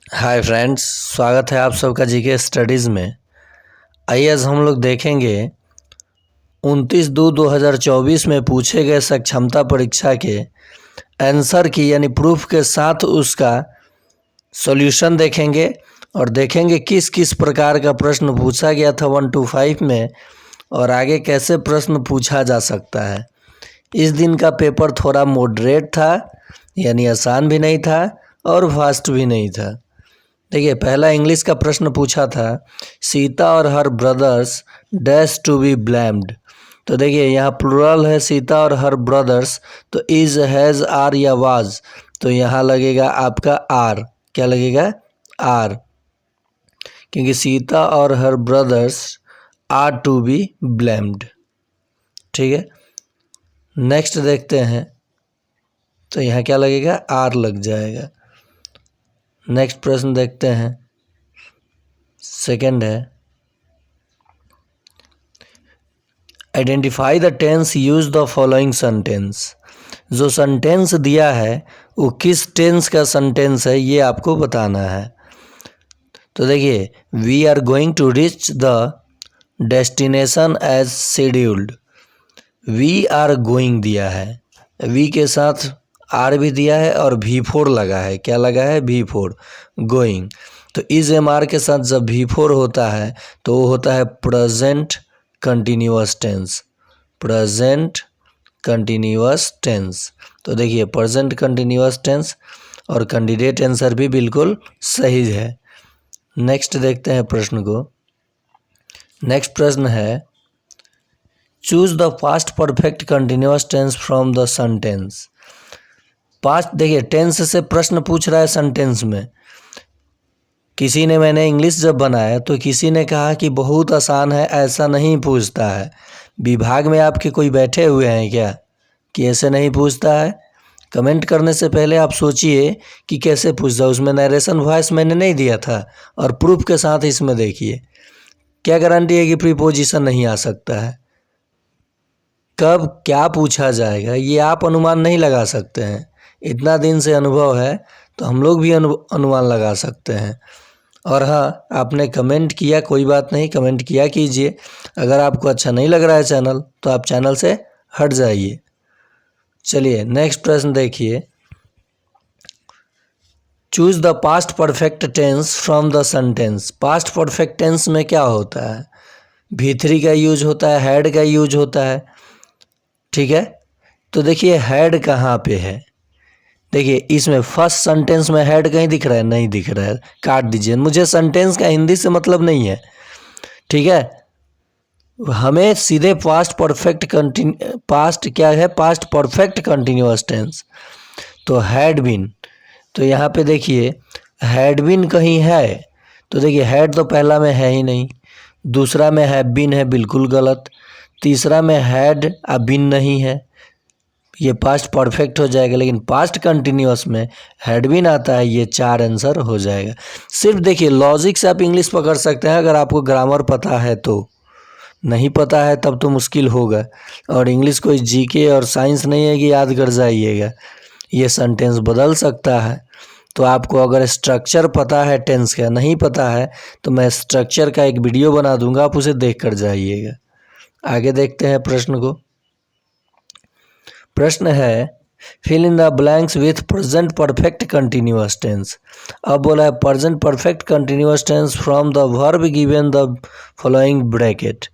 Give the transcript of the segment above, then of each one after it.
Hi friends, स्वागत है आप सबका जीके स्टडीज़ में। आइए आज हम लोग देखेंगे 29/2/2024 में पूछे गए सक्षमता परीक्षा के आंसर की यानी प्रूफ के साथ उसका सॉल्यूशन देखेंगे और देखेंगे किस किस प्रकार का प्रश्न पूछा गया था 1 to 5 में और आगे कैसे प्रश्न पूछा जा सकता है। इस दिन का पेपर थोड़ा मॉडरेट था, यानी आसान भी नहीं था और फास्ट भी नहीं था। देखिए, पहला इंग्लिश का प्रश्न पूछा था, सीता और her brothers dash to be blamed. तो देखिए यहाँ प्लूरल है सीता और हर ब्रदर्स, तो इज, हैज़, आर या वाज, तो यहाँ लगेगा आपका आर। क्या लगेगा? आर, क्योंकि सीता और her brothers are to be blamed. ठीक है, नेक्स्ट देखते हैं, तो यहाँ क्या लगेगा? आर लग जाएगा। नेक्स्ट प्रश्न देखते हैं, सेकंड है, identify the tense use the following sentence. जो सेंटेंस दिया है वो किस टेंस का सेंटेंस है ये आपको बताना है। तो देखिए, we are going to reach the destination as scheduled. We are going दिया है, वी के साथ आर भी दिया है और V4 लगा है। क्या लगा है? V4, going. तो इज एम आर के साथ जब V4 होता है तो वो होता है present continuous tense. Present continuous tense. तो देखिए, प्रेजेंट कंटिन्यूअस टेंस और कैंडिडेट आंसर भी बिल्कुल सही है। नेक्स्ट देखते हैं प्रश्न को। नेक्स्ट प्रश्न है, choose the past perfect continuous tense from the sentence. Past, देखिए टेंस से प्रश्न पूछ रहा है सेंटेंस में। किसी ने, मैंने इंग्लिश जब बनाया तो किसी ने कहा कि बहुत आसान है, ऐसा नहीं पूछता है। विभाग में आपके कोई बैठे हुए हैं क्या कि ऐसे नहीं पूछता है? कमेंट करने से पहले आप सोचिए कि कैसे पूछता है। उसमें नरेशन वॉइस मैंने नहीं दिया था और प्रूफ के साथ इसमें देखिए। क्या गारंटी है कि प्रीपोजिशन नहीं आ सकता है? कब क्या पूछा जाएगा ये आप अनुमान नहीं लगा सकते हैं। इतना दिन से अनुभव है तो हम लोग भी अनुमान लगा सकते हैं। और हाँ, आपने कमेंट किया, कोई बात नहीं, कमेंट किया कीजिए। अगर आपको अच्छा नहीं लग रहा है चैनल तो आप चैनल से हट जाइए। चलिए नेक्स्ट प्रश्न देखिए, choose the past perfect tense from the sentence. Past perfect tense में क्या होता है? V3 का यूज होता है, हैड का यूज होता है। ठीक है, तो देखिए हैड कहाँ पे है? देखिए इसमें फर्स्ट सेंटेंस में हैड कहीं दिख रहा है? नहीं दिख रहा है, काट दीजिए। मुझे सेंटेंस का हिंदी से मतलब नहीं है, ठीक है। हमें सीधे पास्ट परफेक्ट कंटिन्यूअस टेंस। तो हैड बीन, तो यहाँ पे देखिए हैड बीन कहीं है, तो देखिए हैड तो पहला में है ही नहीं, दूसरा में हैव बीन है, बिल्कुल गलत। तीसरा में हैड अब बीन नहीं है, ये पास्ट परफेक्ट हो जाएगा। लेकिन पास्ट कंटिन्यूअस में हैड बीन आता है, ये 4 आंसर हो जाएगा। सिर्फ देखिए लॉजिक से आप इंग्लिश पकड़ सकते हैं अगर आपको ग्रामर पता है तो। नहीं पता है तब तो मुश्किल होगा। और इंग्लिश कोई जीके और साइंस नहीं है कि याद कर जाइएगा, ये सेंटेंस बदल सकता है। तो आपको अगर स्ट्रक्चर पता है टेंस का, नहीं पता है तो मैं स्ट्रक्चर का एक वीडियो बना दूंगा, आप उसे देख कर जाइएगा। आगे देखते हैं प्रश्न को। प्रश्न है, fill in the blanks with present perfect continuous tense. अब बोला है present perfect continuous tense from the verb given the following bracket.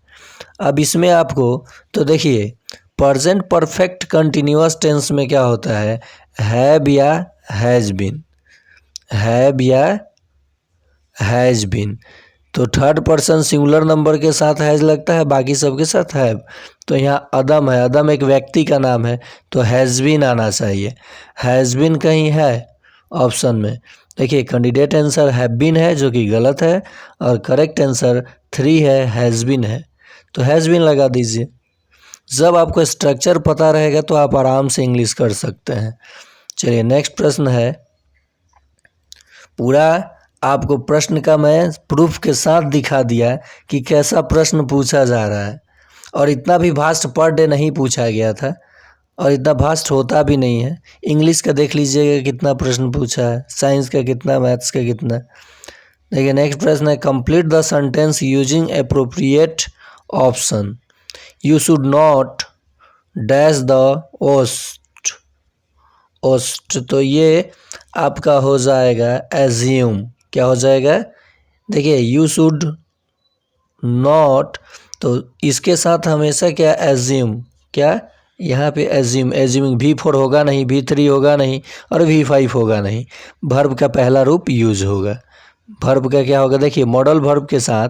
अब इसमें आपको, तो देखिए प्रेजेंट परफेक्ट कंटिन्यूअस टेंस में क्या होता है? हैव या हैज बीन, हैव या हैज बीन। तो थर्ड पर्सन सिंगुलर नंबर के साथ हैज लगता है, बाकी सबके साथ हैव। तो यहाँ अदम है, अदम एक व्यक्ति का नाम है, तो हैज़ बीन आना चाहिए। हैज़ बीन कहीं है ऑप्शन में? देखिए कैंडिडेट आंसर हैव बीन है जो कि गलत है, और करेक्ट आंसर 3 है, हैज़ बीन है। तो हैज़ बीन लगा दीजिए। जब आपको स्ट्रक्चर पता रहेगा तो आप आराम से इंग्लिश कर सकते हैं। चलिए नेक्स्ट प्रश्न है, पूरा आपको प्रश्न का मैं प्रूफ के साथ दिखा दिया कि कैसा प्रश्न पूछा जा रहा है। और इतना भी वास्ट पर डे नहीं पूछा गया था, और इतना फास्ट होता भी नहीं है। इंग्लिश का देख लीजिएगा कितना प्रश्न पूछा है, साइंस का कितना, मैथ्स का कितना। देखिए नेक्स्ट प्रश्न है, complete the sentence using appropriate option. You should not dash the oust. Oust तो ये आपका हो जाएगा एज्यूम। क्या हो जाएगा? देखिए यू शुड नॉट, तो इसके साथ हमेशा क्या एज्यूम, क्या यहाँ पे एज्यूम, एज्यूमिंग V4 होगा नहीं, V3 होगा नहीं और V5 होगा नहीं। वर्ब का पहला रूप यूज होगा। वर्ब का क्या होगा? देखिए मॉडल वर्ब के साथ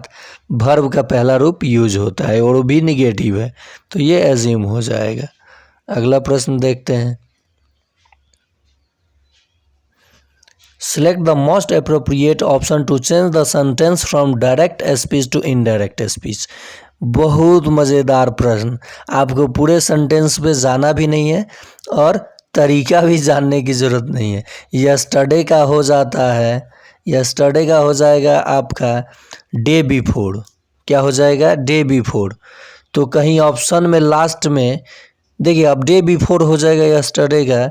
वर्ब का पहला रूप यूज होता है और वो भी निगेटिव है, तो ये एज्यूम हो जाएगा। अगला प्रश्न देखते हैं। Select the most appropriate option to change the sentence from direct speech to indirect speech। बहुत मज़ेदार प्रश्न। आपको पूरे सेंटेंस पे जाना भी नहीं है और तरीका भी जानने की ज़रूरत नहीं है। यस्टरडे का हो जाता है, यस्टरडे का हो जाएगा आपका डे बिफोर। क्या हो जाएगा? Day before. तो कहीं ऑप्शन में लास्ट में देखिए, अब डे बिफोर हो जाएगा यस्टरडे का,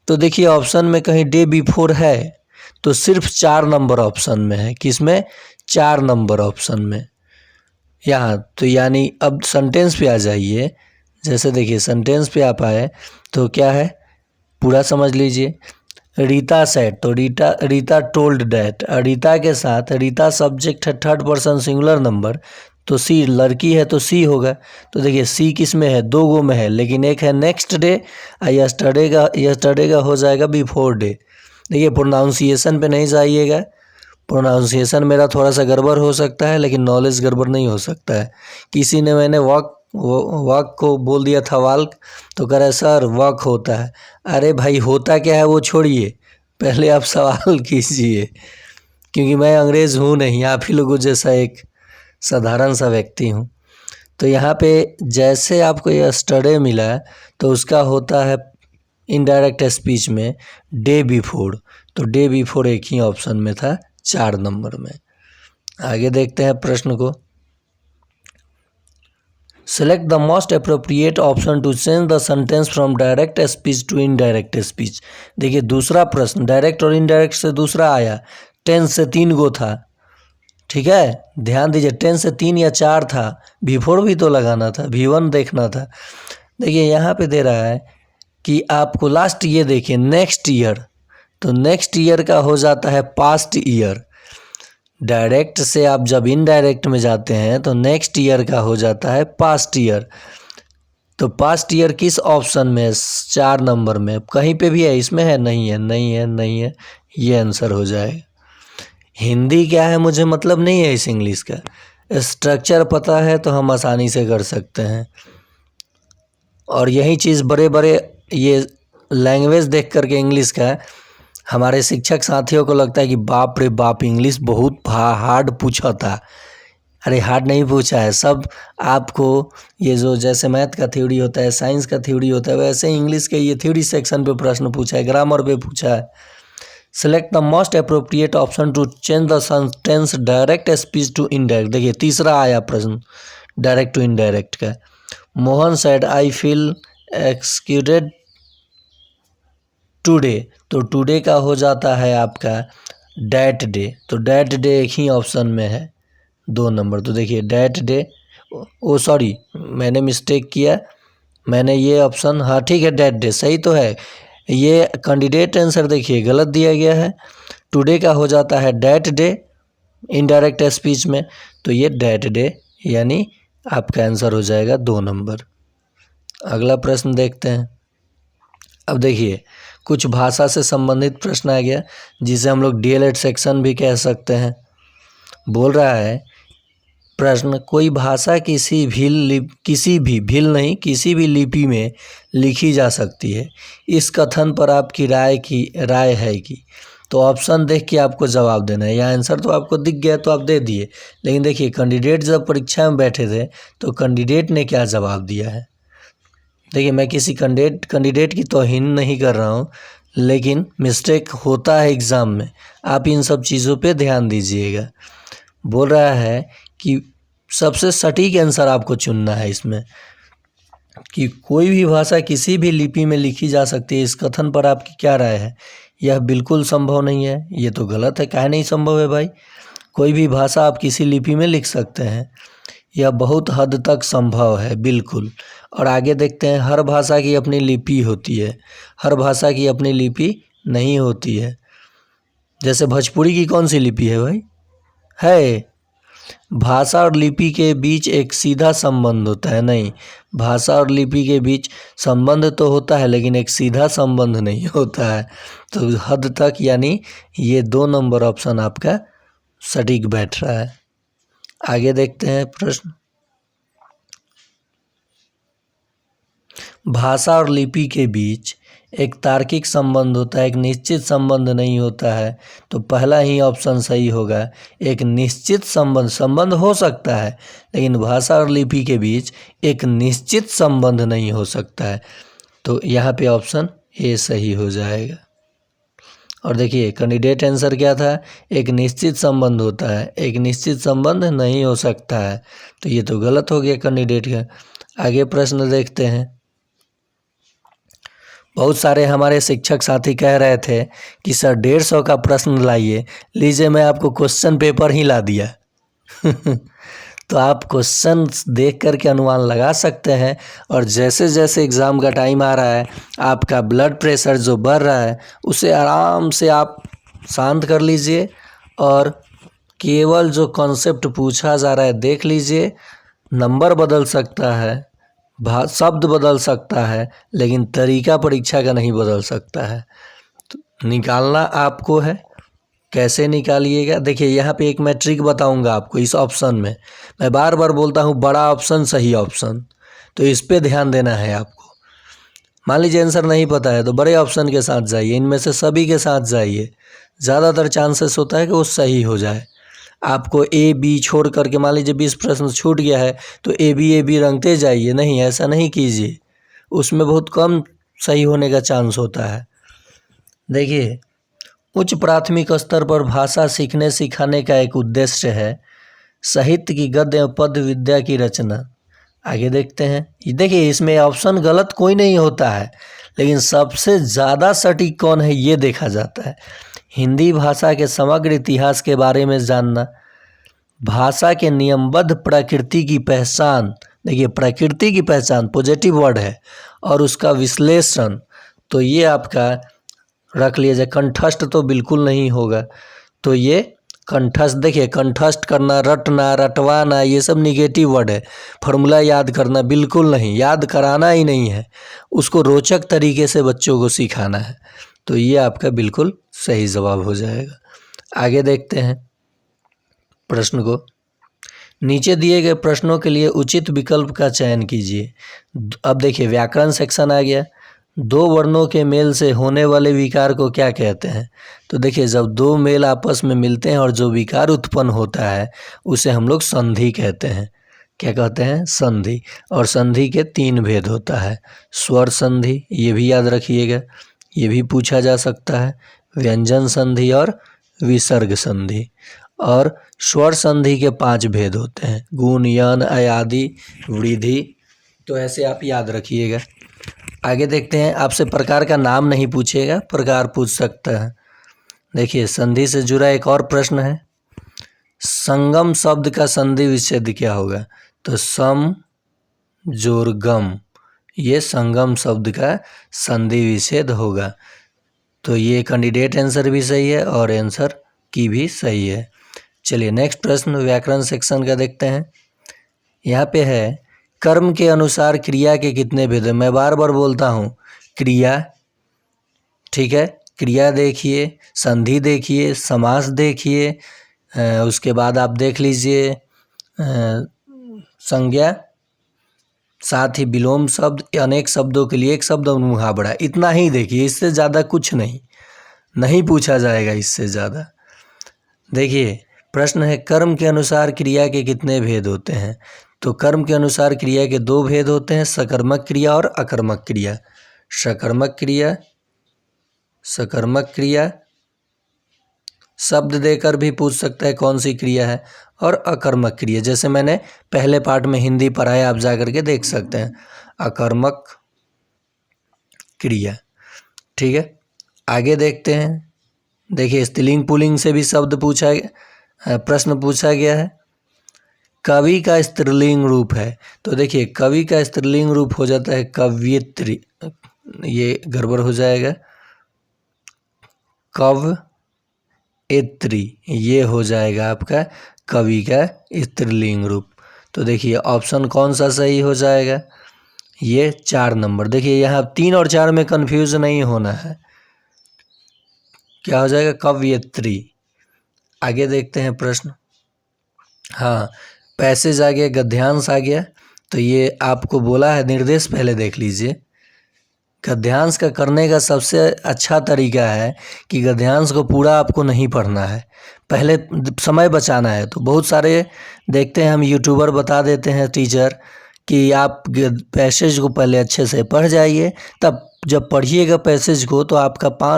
तो देखिए ऑप्शन में कहीं डे बिफोर है तो सिर्फ 4 नंबर ऑप्शन में है। किसमें? 4 नंबर ऑप्शन में यहाँ। तो यानी अब सेंटेंस पे आ जाइए। जैसे देखिए सेंटेंस पे आप आए तो क्या है, पूरा समझ लीजिए। रीता सेड, तो रीता टोल्ड डैट। रीता के साथ रीता सब्जेक्ट है, थर्ड पर्सन सिंगुलर नंबर, तो सी लड़की है तो सी होगा। तो देखिए सी किस में है? 2 गो में है, लेकिन एक है नेक्स्ट डे और यस्टरडे का हो जाएगा बिफोर डे। देखिए प्रोनाउंसिएशन पे नहीं जाइएगा, प्रोनाउंसिएशन मेरा थोड़ा सा गड़बड़ हो सकता है लेकिन नॉलेज गड़बड़ नहीं हो सकता है। किसी ने मैंने वॉक को बोल दिया था वाल्क, तो कह रहा है सर वॉक होता है। अरे भाई होता क्या है वो छोड़िए, पहले आप सवाल कीजिए, क्योंकि मैं अंग्रेज़ हूँ नहीं, आप ही लोगों जैसा एक साधारण सा व्यक्ति हूँ। तो यहाँ पे जैसे आपको यस्टरडे मिला तो उसका होता है इनडायरेक्ट स्पीच में डे बिफोर, तो डे बिफोर एक ही ऑप्शन में था 4 नंबर में। आगे देखते हैं प्रश्न को। Select the most appropriate option to change the sentence from direct speech to indirect speech. देखिए दूसरा प्रश्न डायरेक्ट और इनडायरेक्ट से दूसरा आया, 10 से 3 गो था। ठीक है, ध्यान दीजिए 10 से 3 या 4 था, बिफोर भी तो लगाना था, V1 देखना था। देखिए यहाँ पे दे रहा है कि आपको लास्ट ये देखिए नेक्स्ट ईयर, तो नेक्स्ट ईयर का हो जाता है पास्ट ईयर। डायरेक्ट से आप जब इनडायरेक्ट में जाते हैं तो नेक्स्ट ईयर का हो जाता है पास्ट ईयर। तो पास्ट ईयर किस ऑप्शन में है? 4 नंबर में। कहीं पे भी है? इसमें है? नहीं है, नहीं है, नहीं है, ये आंसर हो जाएगा। हिंदी क्या है मुझे मतलब नहीं है इस इंग्लिश का, स्ट्रक्चर पता है तो हम आसानी से कर सकते हैं। और यही चीज़ बड़े बड़े ये लैंग्वेज देख करके इंग्लिश का हमारे शिक्षक साथियों को लगता है कि बाप रे बाप इंग्लिश बहुत हार्ड पूछा था। अरे हार्ड नहीं पूछा है, सब आपको ये जो जैसे मैथ का थ्योरी होता है, साइंस का थ्योरी होता है, वैसे इंग्लिश के ये थ्योरी सेक्शन पे प्रश्न पूछा है, ग्रामर पे पूछा है। Select the most appropriate option to change the sentence direct speech to indirect. देखिए तीसरा आया प्रश्न डायरेक्ट टू इनडायरेक्ट का। Mohan said I feel excited today, तो टुडे का हो जाता है आपका डैट डे, तो डैट डे एक ही ऑप्शन में है 2 नंबर। तो देखिए डैट डे, ओ सॉरी मैंने मिस्टेक किया, मैंने ये ऑप्शन, हाँ ठीक है डैट डे सही तो है। ये कैंडिडेट आंसर देखिए गलत दिया गया है, टुडे का हो जाता है डैट डे इनडायरेक्ट स्पीच में, तो ये डैट डे यानी आपका आंसर हो जाएगा 2 नंबर। अगला प्रश्न देखते हैं। अब देखिए कुछ भाषा से संबंधित प्रश्न आ गया जिसे हम लोग डीएलएड सेक्शन भी कह सकते हैं। बोल रहा है प्रश्न, कोई भाषा किसी भी लिपि में लिखी जा सकती है, इस कथन पर आपकी राय है कि, तो ऑप्शन देख के आपको जवाब देना है। या आंसर तो आपको दिख गया तो आप दे दिए, लेकिन देखिए कैंडिडेट जब परीक्षा में बैठे थे तो कैंडिडेट ने क्या जवाब दिया है। देखिए मैं किसी कैंडिडेट की तौहीन नहीं कर रहा हूँ, लेकिन मिस्टेक होता है एग्ज़ाम में, आप इन सब चीज़ों पे ध्यान दीजिएगा। बोल रहा है कि सबसे सटीक आंसर आपको चुनना है इसमें कि कोई भी भाषा किसी भी लिपि में लिखी जा सकती है, इस कथन पर आपकी क्या राय है? यह बिल्कुल संभव नहीं है, ये तो गलत है। काहे नहीं संभव है भाई? कोई भी भाषा आप किसी लिपि में लिख सकते हैं, यह बहुत हद तक संभव है, बिल्कुल। और आगे देखते हैं, हर भाषा की अपनी लिपि होती है, हर भाषा की अपनी लिपि नहीं होती है। जैसे भोजपुरी की कौन सी लिपि है भाई? है। भाषा और लिपि के बीच एक सीधा संबंध होता है? नहीं, भाषा और लिपि के बीच संबंध तो होता है, लेकिन एक सीधा संबंध नहीं होता है। तो हद तक यानी ये 2 नंबर ऑप्शन आपका सटीक बैठ रहा है। आगे देखते हैं प्रश्न। भाषा और लिपि के बीच एक तार्किक संबंध होता है, एक निश्चित संबंध नहीं होता है। तो पहला ही ऑप्शन सही होगा। एक निश्चित संबंध हो सकता है, लेकिन भाषा और लिपि के बीच एक निश्चित संबंध नहीं हो सकता है। तो यहाँ पे ऑप्शन ए सही हो जाएगा। और देखिए कैंडिडेट आंसर क्या था? एक निश्चित संबंध होता है, एक निश्चित संबंध नहीं हो सकता है। तो ये तो गलत हो गया कैंडिडेट का। आगे प्रश्न देखते हैं। बहुत सारे हमारे शिक्षक साथी कह रहे थे कि सर 150 का प्रश्न लाइए। लीजिए, मैं आपको क्वेश्चन पेपर ही ला दिया। तो आप क्वेश्चन देख कर के अनुमान लगा सकते हैं। और जैसे जैसे एग्ज़ाम का टाइम आ रहा है, आपका ब्लड प्रेशर जो बढ़ रहा है, उसे आराम से आप शांत कर लीजिए और केवल जो कॉन्सेप्ट पूछा जा रहा है देख लीजिए। नंबर बदल सकता है, शब्द बदल सकता है, लेकिन तरीका परीक्षा का नहीं बदल सकता है। तो निकालना आपको है। कैसे निकालिएगा? देखिए यहाँ पे एक मैं ट्रिक बताऊंगा आपको। इस ऑप्शन में मैं बार बार बोलता हूँ बड़ा ऑप्शन सही ऑप्शन, तो इस पे ध्यान देना है आपको। मान लीजिए आंसर नहीं पता है तो बड़े ऑप्शन के साथ जाइए, इनमें से सभी के साथ जाइए, ज़्यादातर चांसेस होता है कि वो सही हो जाए। आपको ए बी छोड़ करके मान लीजिए 20 प्रश्न छूट गया है तो ए बी रंगते जाइए, नहीं, ऐसा नहीं कीजिए, उसमें बहुत कम सही होने का चांस होता है। देखिए, उच्च प्राथमिक स्तर पर भाषा सीखने सिखाने का एक उद्देश्य है साहित्य की गद्य एवं पद्य विद्या की रचना। आगे देखते हैं। देखिए इसमें ऑप्शन गलत कोई नहीं होता है, लेकिन सबसे ज़्यादा सटीक कौन है ये देखा जाता है। हिंदी भाषा के समग्र इतिहास के बारे में जानना, भाषा के नियमबद्ध प्रकृति की पहचान। देखिए प्रकृति की पहचान पॉजिटिव वर्ड है, और उसका विश्लेषण। तो ये आपका रख लिया जाए। कंठस्थ तो बिल्कुल नहीं होगा, तो ये कंठस्थ। देखिए कंठस्थ करना, रटना, रटवाना, ये सब निगेटिव वर्ड है। फॉर्मूला याद करना बिल्कुल नहीं, याद कराना ही नहीं है, उसको रोचक तरीके से बच्चों को सिखाना है। तो ये आपका बिल्कुल सही जवाब हो जाएगा। आगे देखते हैं प्रश्न को। नीचे दिए गए प्रश्नों के लिए उचित विकल्प का चयन कीजिए। अब देखिए व्याकरण सेक्शन आ गया। 2 वर्णों के मेल से होने वाले विकार को क्या कहते हैं? तो देखिए जब 2 मेल आपस में मिलते हैं और जो विकार उत्पन्न होता है उसे हम लोग संधि कहते हैं। क्या कहते हैं? संधि। और संधि के 3 भेद होता है। स्वर संधि, ये भी याद रखिएगा, ये भी पूछा जा सकता है। व्यंजन संधि और विसर्ग संधि। और स्वर संधि के 5 भेद होते हैं, गुण, यन, अयादि, वृद्धि। तो ऐसे आप याद रखिएगा। आगे देखते हैं। आपसे प्रकार का नाम नहीं पूछेगा, प्रकार पूछ सकता है। देखिए संधि से जुड़ा एक और प्रश्न है। संगम शब्द का संधि विच्छेद क्या होगा? तो सम जोर गम, ये संगम शब्द का संधि विच्छेद होगा। तो ये कैंडिडेट आंसर भी सही है और आंसर की भी सही है। चलिए नेक्स्ट प्रश्न व्याकरण सेक्शन का देखते हैं। यहाँ पे है कर्म के अनुसार क्रिया के कितने भेद हैं? मैं बार बार बोलता हूँ क्रिया, ठीक है, क्रिया देखिए, संधि देखिए, समास देखिए, उसके बाद आप देख लीजिए संज्ञा, साथ ही विलोम शब्द, अनेक शब्दों के लिए एक शब्द और मुहावरा। इतना ही देखिए, इससे ज़्यादा कुछ नहीं पूछा जाएगा इससे ज़्यादा। देखिए प्रश्न है कर्म के अनुसार क्रिया के कितने भेद होते हैं? तो कर्म के अनुसार क्रिया के 2 भेद होते हैं, सकर्मक क्रिया और अकर्मक क्रिया। सकर्मक क्रिया, सकर्मक क्रिया शब्द देकर भी पूछ सकता है कौन सी क्रिया है, और अकर्मक क्रिया जैसे मैंने पहले पार्ट में हिंदी पढ़ाया, आप जा कर के देख सकते हैं। अकर्मक क्रिया। ठीक है, आगे देखते हैं। देखिए स्त्रीलिंग पुल्लिंग से भी प्रश्न पूछा गया है। कवि का स्त्रीलिंग रूप है, तो देखिए कवि का स्त्रीलिंग रूप हो जाता है कवयित्री, ये गड़बड़ हो जाएगा, कवयित्री ये हो जाएगा आपका कवि का स्त्रीलिंग रूप। तो देखिए ऑप्शन कौन सा सही हो जाएगा, ये 4 नंबर। देखिए यहाँ 3 और 4 में कंफ्यूज नहीं होना है, क्या हो जाएगा कवयित्री। आगे देखते हैं प्रश्न। हाँ, पैसेज आ गया, गद्यांश आ गया। तो ये आपको बोला है निर्देश, पहले देख लीजिए। गद्यांश का करने का सबसे अच्छा तरीका है कि गद्यांश को पूरा आपको नहीं पढ़ना है, पहले समय बचाना है। तो बहुत सारे देखते हैं हम यूट्यूबर बता देते हैं टीचर कि आप पैसेज को पहले अच्छे से पढ़ जाइए, तब जब पढ़िएगा पैसेज को तो आपका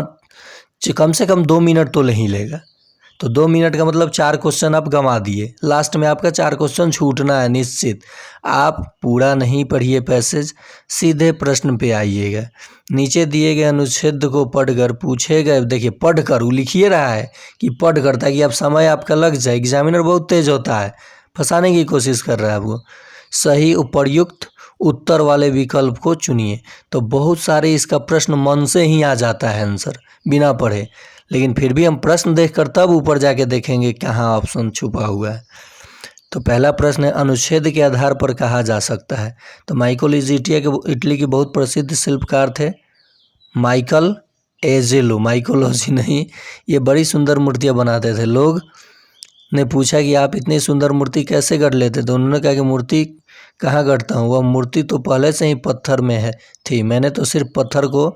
कम से कम 2 मिनट तो नहीं लेगा। तो 2 मिनट का मतलब 4 क्वेश्चन आप गंवा दिए, लास्ट में आपका 4 क्वेश्चन छूटना है निश्चित। आप पूरा नहीं पढ़िए पैसेज, सीधे प्रश्न पे आइएगा। नीचे दिए गए अनुच्छेद को पढ़कर पूछे गए, देखिए पढ़कर वो लिखिए रहा है कि पढ़कर, ताकि आप समय आपका लग जाए। एग्जामिनर बहुत तेज होता है, फंसाने की कोशिश कर रहा है आपको। सही उपर्युक्त उत्तर वाले विकल्प को चुनिए। तो बहुत सारे इसका प्रश्न मन से ही आ जाता है आंसर बिना पढ़े, लेकिन फिर भी हम प्रश्न देखकर तब ऊपर जाके देखेंगे कहाँ ऑप्शन छुपा हुआ है। तो पहला प्रश्न है, अनुच्छेद के आधार पर कहा जा सकता है। तो इटली के बहुत प्रसिद्ध शिल्पकार थे माइकल एंजेलो, माइकोलॉजी नहीं, ये बड़ी सुंदर मूर्तियाँ बनाते थे। लोग ने पूछा कि आप इतनी सुंदर मूर्ति कैसे गढ़ लेते, तो उन्होंने कहा कि मूर्ति कहाँ गढ़ता हूँ, वह मूर्ति तो पहले से ही पत्थर में थी, मैंने तो सिर्फ पत्थर को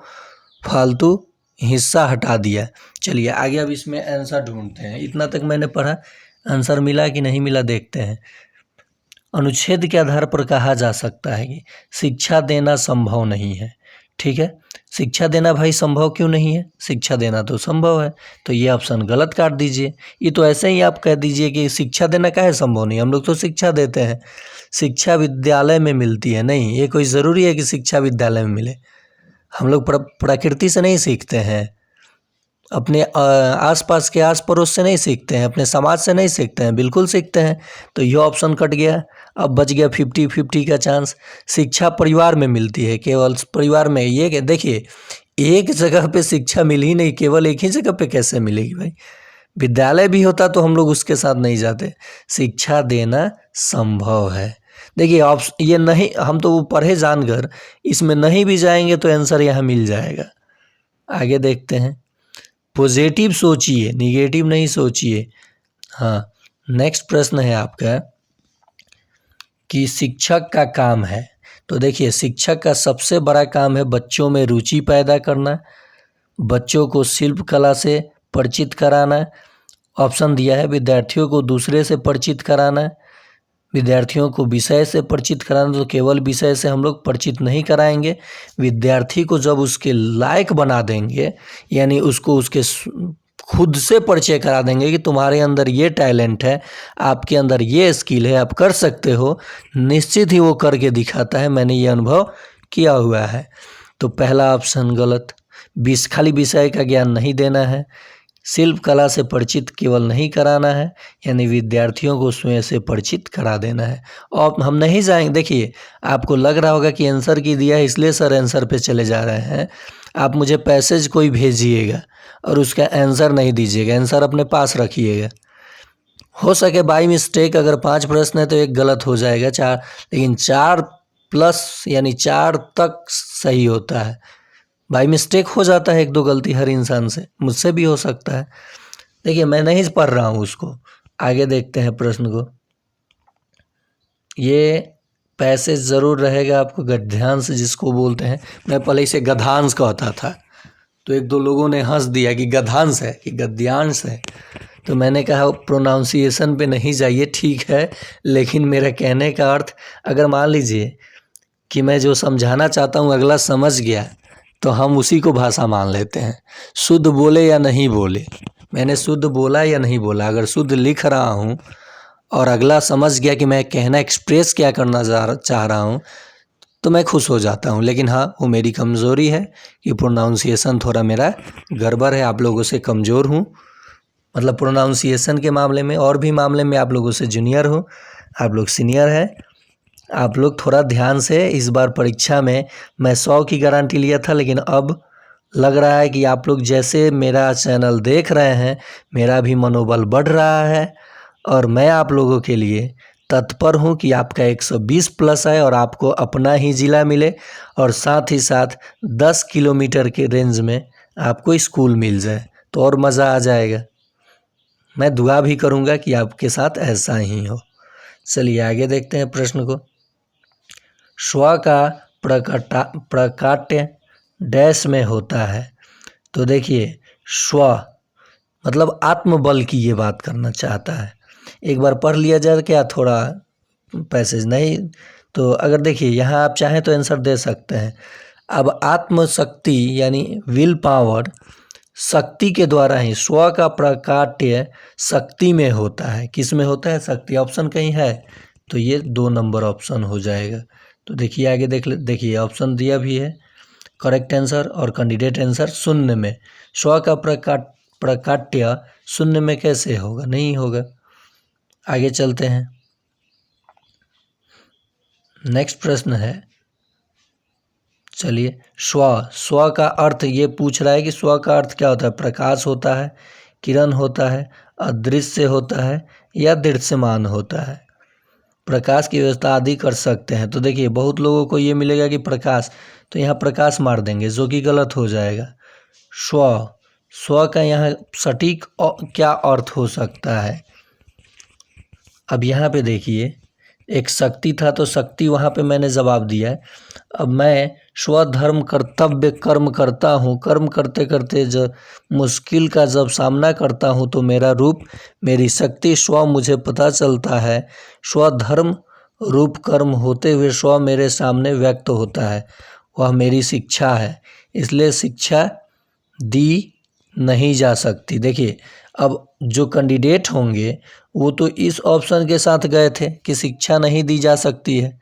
फालतू हिस्सा हटा दिया। चलिए आगे अब इसमें आंसर ढूंढते हैं। इतना तक मैंने पढ़ा, आंसर मिला कि नहीं मिला देखते हैं। अनुच्छेद के आधार पर कहा जा सकता है कि शिक्षा देना संभव नहीं है। ठीक है, शिक्षा देना भाई संभव क्यों नहीं है, शिक्षा देना तो संभव है। तो ये ऑप्शन गलत काट दीजिए। ये तो ऐसे ही आप कह दीजिए कि शिक्षा देना काहे संभव नहीं, हम लोग तो शिक्षा देते हैं, शिक्षा विद्यालय में मिलती है। नहीं, ये कोई ज़रूरी है कि शिक्षा विद्यालय में मिले। हम लोग प्रकृति से नहीं सीखते हैं, अपने आसपास के आस पड़ोस से नहीं सीखते हैं, अपने समाज से नहीं सीखते हैं, बिल्कुल सीखते हैं। तो यह ऑप्शन कट गया। अब बच गया 50-50 का चांस। शिक्षा परिवार में मिलती है, केवल परिवार में। ये देखिए एक जगह पे शिक्षा मिल ही नहीं, केवल एक ही जगह पे कैसे मिलेगी भाई, विद्यालय भी होता तो हम लोग उसके साथ नहीं जाते। शिक्षा देना संभव है। देखिए ऑप्शन ये नहीं, हम तो वो पढ़े जानकर इसमें नहीं भी जाएंगे तो आंसर यहाँ मिल जाएगा। आगे देखते हैं। पॉजिटिव सोचिए, निगेटिव नहीं सोचिए। हाँ, नेक्स्ट प्रश्न है आपका कि शिक्षक का काम है। तो देखिए शिक्षक का सबसे बड़ा काम है बच्चों में रुचि पैदा करना, बच्चों को शिल्प कला से परिचित कराना। ऑप्शन दिया है विद्यार्थियों को दूसरे से परिचित कराना, विद्यार्थियों को विषय से परिचित कराना। तो केवल विषय से हम लोग परिचित नहीं कराएंगे, विद्यार्थी को जब उसके लायक बना देंगे, यानी उसको उसके खुद से परिचय करा देंगे कि तुम्हारे अंदर ये टैलेंट है, आपके अंदर ये स्किल है, आप कर सकते हो, निश्चित ही वो करके दिखाता है, मैंने ये अनुभव किया हुआ है। तो पहला ऑप्शन गलत। खाली विषय का ज्ञान नहीं देना है, शिल्प कला से परिचित केवल नहीं कराना है, यानी विद्यार्थियों को उसमें से परिचित करा देना है। और हम नहीं जाएंगे, देखिए आपको लग रहा होगा कि आंसर की दिया है इसलिए सर आंसर पे चले जा रहे हैं। आप मुझे पैसेज कोई भेजिएगा और उसका आंसर नहीं दीजिएगा, आंसर अपने पास रखिएगा। हो सके बाई मिस्टेक अगर 5 प्रश्न है तो एक गलत हो जाएगा, 4, लेकिन 4+ यानी 4 तक सही होता है। बाई मिस्टेक हो जाता है 1-2 गलती हर इंसान से, मुझसे भी हो सकता है। देखिए मैं नहीं पढ़ रहा हूँ उसको। आगे देखते हैं प्रश्न को। ये पैसेज ज़रूर रहेगा आपको, गद्यांश जिसको बोलते हैं। मैं पहले इसे गद्यांश कहता था, तो 1-2 लोगों ने हंस दिया कि गद्यांश है कि गद्यांश है। तो मैंने कहा प्रोनाउंसिएशन पे नहीं जाइए, ठीक है, लेकिन मेरा कहने का अर्थ, अगर मान लीजिए कि मैं जो समझाना चाहता हूँ अगला समझ गया तो हम उसी को भाषा मान लेते हैं। शुद्ध बोले या नहीं बोले, मैंने शुद्ध बोला या नहीं बोला, अगर शुद्ध लिख रहा हूँ और अगला समझ गया कि मैं कहना एक्सप्रेस क्या करना चाह रहा हूँ, तो मैं खुश हो जाता हूँ। लेकिन हाँ, वो मेरी कमज़ोरी है कि प्रोनाउंसिएशन थोड़ा मेरा गड़बड़ है, आप लोगों से कमज़ोर हूँ। मतलब प्रोनाउंसिएशन के मामले में और भी मामले में आप लोगों से जूनियर हूँ, आप लोग सीनियर हैं। आप लोग थोड़ा ध्यान से, इस बार परीक्षा में मैं 100 की गारंटी लिया था, लेकिन अब लग रहा है कि आप लोग जैसे मेरा चैनल देख रहे हैं, मेरा भी मनोबल बढ़ रहा है और मैं आप लोगों के लिए तत्पर हूं कि आपका 120 प्लस आए और आपको अपना ही ज़िला मिले और साथ ही साथ 10 किलोमीटर के रेंज में आपको स्कूल मिल जाए तो और मज़ा आ जाएगा। मैं दुआ भी करूंगा कि आपके साथ ऐसा ही हो। चलिए आगे देखते हैं प्रश्न को। स्व का प्रकाट्य डैश में होता है। तो देखिए, स्व मतलब आत्मबल की ये बात करना चाहता है। एक बार पढ़ लिया जाए क्या, थोड़ा पैसेज नहीं तो अगर देखिए यहाँ आप चाहें तो आंसर दे सकते हैं। अब आत्मशक्ति यानी विल पावर शक्ति के द्वारा ही, स्व का प्रकाट्य शक्ति में होता है। किस में होता है? शक्ति। ऑप्शन कहीं है तो ये 2 नंबर ऑप्शन हो जाएगा। तो देखिए आगे देखिए ऑप्शन दिया भी है, करेक्ट आंसर और कैंडिडेट आंसर शून्य में। स्व का प्रकाट्य शून्य में कैसे होगा? नहीं होगा। आगे चलते हैं। नेक्स्ट प्रश्न है, चलिए, स्व का अर्थ ये पूछ रहा है कि स्व का अर्थ क्या होता है? प्रकाश होता है, किरण होता है, अदृश्य होता है या दृश्यमान होता है। प्रकाश की व्यवस्था आदि कर सकते हैं। तो देखिए बहुत लोगों को ये मिलेगा कि प्रकाश, तो यहाँ प्रकाश मार देंगे जो कि गलत हो जाएगा। स्व का यहाँ सटीक क्या अर्थ हो सकता है? अब यहाँ पे देखिए, एक शक्ति था तो शक्ति वहाँ पे मैंने जवाब दिया है। अब मैं स्वधर्म कर्तव्य कर्म करता हूँ, कर्म करते करते जब मुश्किल का जब सामना करता हूँ तो मेरा रूप, मेरी शक्ति स्व मुझे पता चलता है। स्वधर्म रूप कर्म होते हुए स्व मेरे सामने व्यक्त होता है, वह मेरी शिक्षा है। इसलिए शिक्षा दी नहीं जा सकती। देखिए अब जो कैंडिडेट होंगे वो तो इस ऑप्शन के साथ गए थे कि शिक्षा नहीं दी जा सकती है,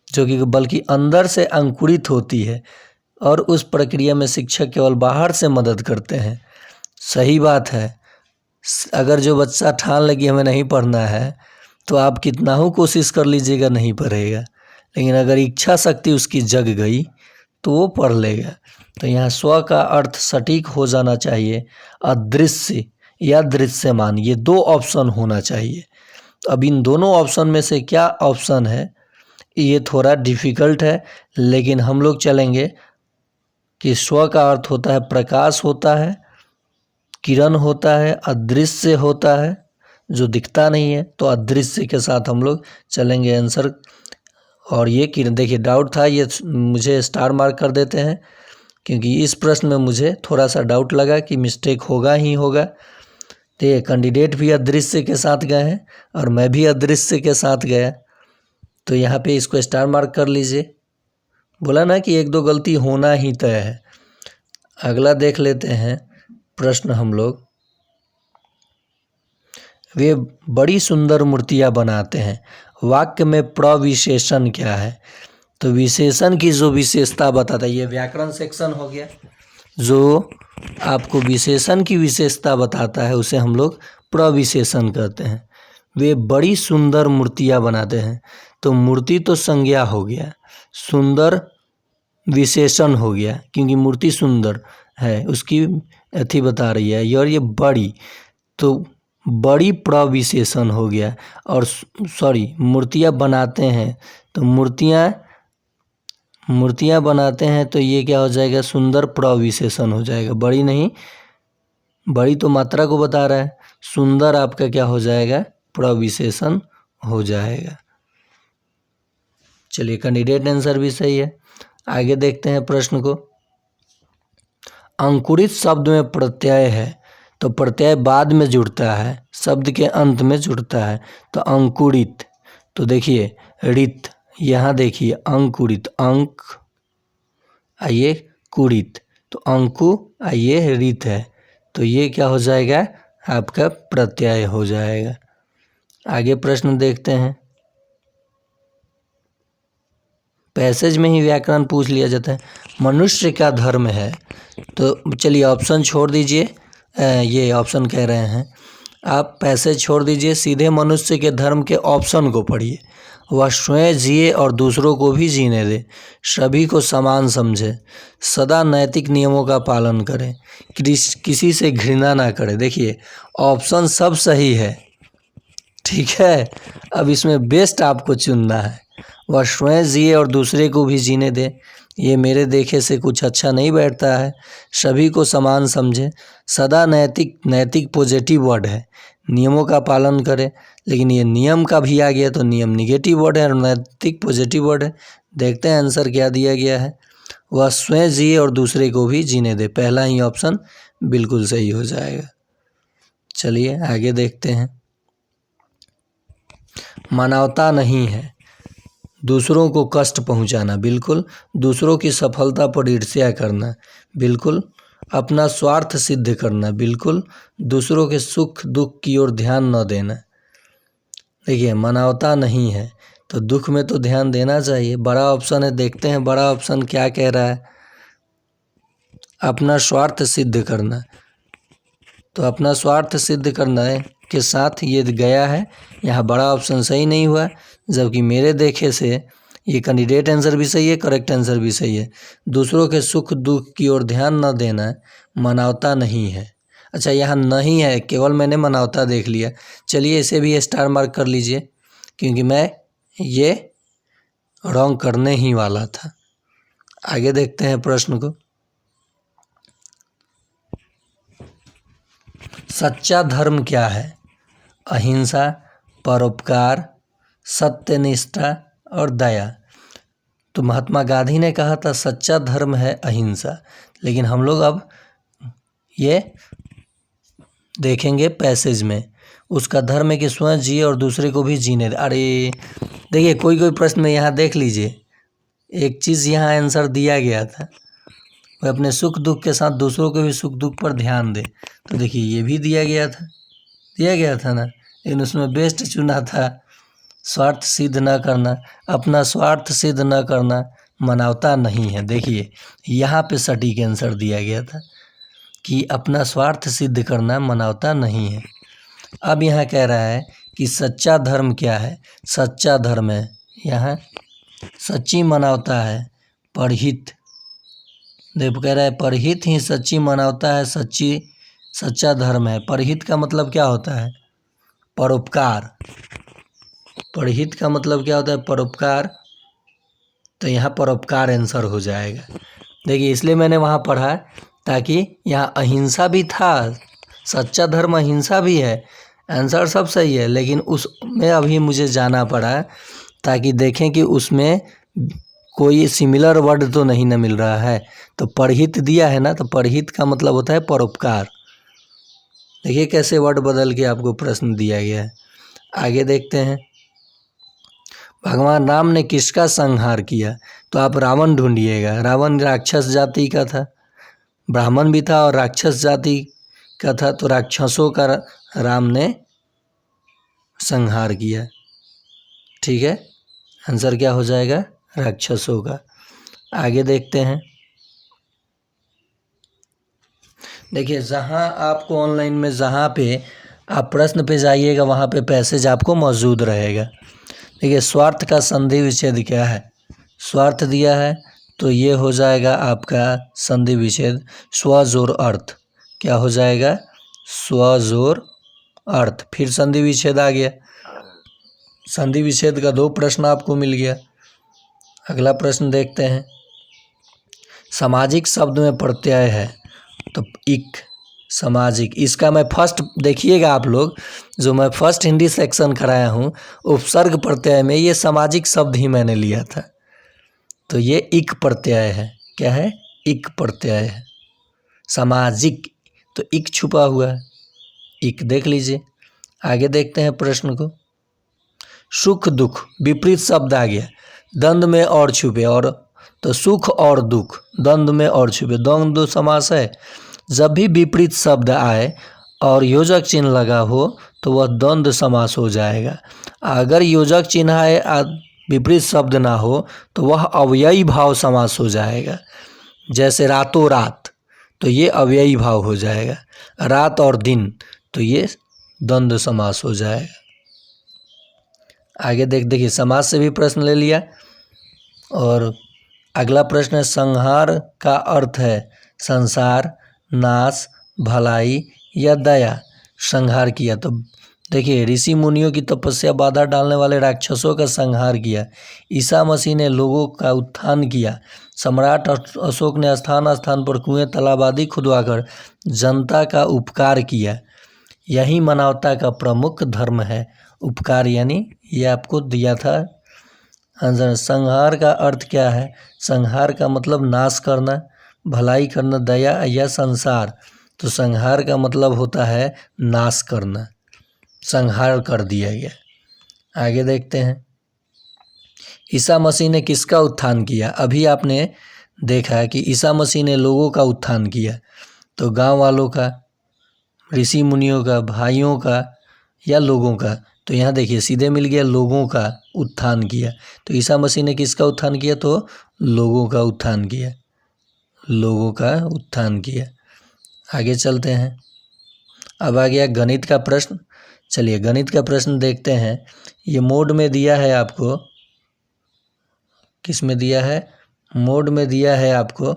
जो कि बल्कि अंदर से अंकुरित होती है और उस प्रक्रिया में शिक्षक केवल बाहर से मदद करते हैं। सही बात है। अगर जो बच्चा ठान ले कि हमें नहीं पढ़ना है तो आप कितना ही कोशिश कर लीजिएगा नहीं पढ़ेगा, लेकिन अगर इच्छा शक्ति उसकी जग गई तो वो पढ़ लेगा। तो यहाँ स्व का अर्थ सटीक हो जाना चाहिए, अदृश्य या दृश्यमान, ये 2 ऑप्शन होना चाहिए। तो अब इन दोनों ऑप्शन में से क्या ऑप्शन है, ये थोड़ा डिफ़िकल्ट है, लेकिन हम लोग चलेंगे कि स्व का अर्थ होता है प्रकाश होता है, किरण होता है, अदृश्य होता है जो दिखता नहीं है, तो अदृश्य के साथ हम लोग चलेंगे आंसर। और ये किरण, देखिए डाउट था, ये मुझे स्टार मार्क कर देते हैं क्योंकि इस प्रश्न में मुझे थोड़ा सा डाउट लगा कि मिस्टेक होगा ही होगा। तो ये कैंडिडेट भी अदृश्य के साथ गए हैं और मैं भी अदृश्य के साथ गया, तो यहाँ पे इसको स्टार मार्क कर लीजिए। बोला ना कि 1-2 गलती होना ही तय है। अगला देख लेते हैं प्रश्न हम लोग। वे बड़ी सुंदर मूर्तियाँ बनाते हैं, वाक्य में प्रविशेषण क्या है? तो विशेषण की जो विशेषता बताता है, ये व्याकरण सेक्शन हो गया, जो आपको विशेषण की विशेषता बताता है उसे हम लोग प्रविशेषण कहते हैं। वे बड़ी सुंदर मूर्तियाँ बनाते हैं, तो मूर्ति तो संज्ञा हो गया, सुंदर विशेषण हो गया क्योंकि मूर्ति सुंदर है उसकी अथी बता रही है, और ये बड़ी, तो बड़ी प्रविशेषण हो गया। और सॉरी, मूर्तियाँ बनाते हैं तो मूर्तियाँ बनाते हैं तो ये क्या हो जाएगा? सुंदर प्रविशेषण हो जाएगा। बड़ी नहीं, बड़ी तो मात्रा को बता रहा है, सुंदर आपका क्या हो जाएगा? प्रविशेषण हो जाएगा। चलिए कैंडिडेट आंसर भी सही है। आगे देखते हैं प्रश्न को। अंकुरित शब्द में प्रत्यय है, तो प्रत्यय बाद में जुड़ता है, शब्द के अंत में जुड़ता है, तो अंकुरित। तो देखिए रित, यहाँ देखिए अंकुरित, अंक आइए कुरित, तो अंकु आइए रित है, तो ये क्या हो जाएगा? आपका प्रत्यय हो जाएगा। आगे प्रश्न देखते हैं। पैसेज में ही व्याकरण पूछ लिया जाता है। मनुष्य का धर्म है, तो चलिए ऑप्शन छोड़ दीजिए, ये ऑप्शन कह रहे हैं आप, पैसेज छोड़ दीजिए, सीधे मनुष्य के धर्म के ऑप्शन को पढ़िए। वह स्वयं जिए और दूसरों को भी जीने दे, सभी को समान समझे, सदा नैतिक नियमों का पालन करे, किसी से घृणा ना करे। देखिए ऑप्शन सब सही है, ठीक है। अब इसमें बेस्ट आपको चुनना है। वह स्वयं जिए और दूसरे को भी जीने दे, ये मेरे देखे से कुछ अच्छा नहीं बैठता है। सभी को समान समझे, सदा नैतिक पॉजिटिव वर्ड है, नियमों का पालन करे, लेकिन ये नियम का भी आ गया तो नियम निगेटिव वर्ड है और नैतिक पॉजिटिव वर्ड है। देखते हैं आंसर क्या दिया गया है। वह स्वयं जिए और दूसरे को भी जीने दे, पहला ही ऑप्शन बिल्कुल सही हो जाएगा। चलिए आगे देखते हैं। मानवता नहीं है, दूसरों को कष्ट पहुंचाना, बिल्कुल। दूसरों की सफलता पर ईर्ष्या करना, बिल्कुल। अपना स्वार्थ सिद्ध करना, बिल्कुल। दूसरों के सुख दुख की ओर ध्यान न देना। देखिए मानवता नहीं है तो दुख में तो ध्यान देना चाहिए। बड़ा ऑप्शन है, देखते हैं बड़ा ऑप्शन क्या कह रहा है। अपना स्वार्थ सिद्ध करना, तो अपना स्वार्थ सिद्ध करना है के साथ ये गया है, यहाँ बड़ा ऑप्शन सही नहीं हुआ, जबकि मेरे देखे से ये कैंडिडेट आंसर भी सही है, करेक्ट आंसर भी सही है। दूसरों के सुख दुख की ओर ध्यान न देना मानवता नहीं है। अच्छा यहाँ नहीं है, केवल मैंने मानवता देख लिया। चलिए इसे भी स्टार मार्क कर लीजिए, क्योंकि मैं ये रॉन्ग करने ही वाला था। आगे देखते हैं प्रश्न को। सच्चा धर्म क्या है? अहिंसा, परोपकार, सत्यनिष्ठा और दया। तो महात्मा गांधी ने कहा था सच्चा धर्म है अहिंसा, लेकिन हम लोग अब ये देखेंगे पैसेज में, उसका धर्म है कि स्वयं जिए और दूसरे को भी जीने दे। अरे देखिए कोई प्रश्न में यहाँ देख लीजिए, एक चीज़ यहाँ आंसर दिया गया था, वह अपने सुख दुख के साथ दूसरों के भी सुख दुख पर ध्यान दे। तो देखिए ये भी दिया गया था ना, लेकिन उसमें बेस्ट चुना था स्वार्थ सिद्ध न करना। अपना स्वार्थ सिद्ध न करना मानवता नहीं है। देखिए यहाँ पे सटीक आंसर दिया गया था कि अपना स्वार्थ सिद्ध करना मानवता नहीं है। अब यहाँ कह रहा है कि सच्चा धर्म क्या है? सच्चा धर्म है यहाँ सच्ची मानवता है, परहित। देव कह रहा है परहित ही सच्ची मानवता है, सच्चा धर्म है। परहित का मतलब क्या होता है? परोपकार। परहित का मतलब क्या होता है? परोपकार। तो यहाँ परोपकार आंसर हो जाएगा। देखिए इसलिए मैंने वहाँ पढ़ा ताकि यहाँ अहिंसा भी था, सच्चा धर्म अहिंसा भी है, आंसर सब सही है, लेकिन उसमें अभी मुझे जाना पड़ा ताकि देखें कि उसमें कोई सिमिलर वर्ड तो नहीं न मिल रहा है। तो परहित दिया है ना, तो परहित का मतलब होता है परोपकार। देखिए कैसे वर्ड बदल के आपको प्रश्न दिया गया है। आगे देखते हैं। भगवान राम ने किसका संहार किया? तो आप रावण ढूंढिएगा। रावण राक्षस जाति का था, ब्राह्मण भी था और राक्षस जाति का था, तो राक्षसों का राम ने संहार किया। ठीक है, आंसर क्या हो जाएगा? राक्षसों का। आगे देखते हैं। देखिए जहाँ आपको ऑनलाइन में जहाँ पे आप प्रश्न पे जाइएगा वहाँ पे पैसेज आपको मौजूद रहेगा। देखिए स्वार्थ का संधि विच्छेद क्या है? स्वार्थ दिया है तो ये हो जाएगा आपका संधि विच्छेद स्वजोर अर्थ। क्या हो जाएगा? स्वजोर अर्थ। फिर संधि विच्छेद आ गया। संधि विच्छेद का 2 प्रश्न आपको मिल गया। अगला प्रश्न देखते हैं। सामाजिक शब्द में प्रत्यय है तो इक, सामाजिक। इसका मैं फर्स्ट देखिएगा आप लोग, जो मैं फर्स्ट हिंदी सेक्शन कराया हूँ उपसर्ग प्रत्यय में ये सामाजिक शब्द ही मैंने लिया था। तो ये इक प्रत्यय है। क्या है? इक प्रत्यय है। सामाजिक तो इक छुपा हुआ है, इक देख लीजिए। आगे देखते हैं प्रश्न को। सुख दुख विपरीत शब्द आ गया, द्वंद्व में और छुपे, और तो सुख और दुख द्वंद्व में और छुपे, द्वंद्व समास है। जब भी विपरीत शब्द आए और योजक चिन्ह लगा हो तो वह द्वंद्व समास हो जाएगा। अगर योजक चिन्ह आए विपरीत शब्द ना हो तो वह अव्ययी भाव समास हो जाएगा। जैसे रातों रात, तो ये अव्ययी भाव हो जाएगा। रात और दिन, तो ये द्वंद्व समास हो जाएगा। आगे देखिए समास से भी प्रश्न ले लिया। और अगला प्रश्न है, संहार का अर्थ है संसार, नाश, भलाई या दया। संहार किया, तो देखिए ऋषि मुनियों की तपस्या बाधा डालने वाले राक्षसों का संहार किया। ईसा मसीह ने लोगों का उत्थान किया। सम्राट अशोक ने स्थान स्थान पर कुएं तालाब आदि खुदवाकर जनता का उपकार किया। यही मानवता का प्रमुख धर्म है। उपकार यानी ये आपको दिया था आंसर। संहार का अर्थ क्या है? संहार का मतलब नाश करना, भलाई करना, दया या संसार। तो संहार का मतलब होता है नाश करना, संहार कर दिया गया। आगे देखते हैं, ईसा मसीह ने किसका उत्थान किया? अभी आपने देखा है कि ईसा मसीह ने लोगों का उत्थान किया, तो गांव वालों का, ऋषि मुनियों का, भाइयों का या लोगों का। तो यहाँ देखिए सीधे मिल गया, लोगों का उत्थान किया। तो ईसा मसीह ने किसका उत्थान किया? तो लोगों का उत्थान किया, लोगों का उत्थान किया। आगे चलते हैं, अब आ गया गणित का प्रश्न। चलिए गणित का प्रश्न देखते हैं। ये मोड में दिया है आपको, किस में दिया है? मोड में दिया है आपको।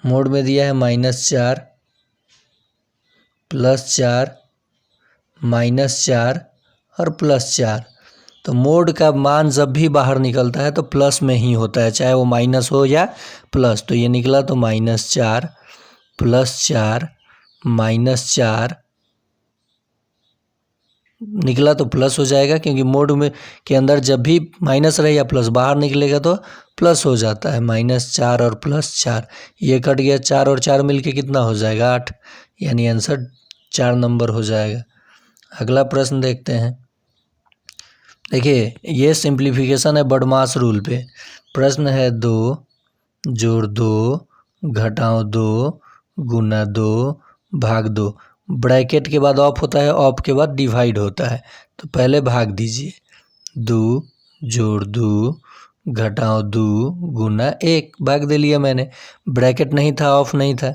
मोड में दिया है -4, +4, -4 और +4। तो मोड का मान जब भी बाहर निकलता है तो प्लस में ही होता है, चाहे वो माइनस हो या प्लस। तो ये निकला तो -4, +4, -4 निकला तो प्लस हो जाएगा, क्योंकि मोड में के अंदर जब भी माइनस रहे या प्लस बाहर निकलेगा तो प्लस हो जाता है। -4 और +4, ये कट गया, 4 और 4 मिलके कितना हो जाएगा? 8, यानी आंसर 4 नंबर हो जाएगा। अगला प्रश्न देखते हैं। देखिए ये सिंप्लीफिकेशन है बडमास रूल पे। प्रश्न है 2 जोड़ 2 घटाओ 2 गुना 2 भाग 2। ब्रैकेट के बाद ऑफ होता है, ऑफ के बाद डिवाइड होता है। तो पहले भाग दीजिए। 2 जोड़ 2 घटाओ 2 गुना 1, भाग दे लिया मैंने। ब्रैकेट नहीं था, ऑफ नहीं था,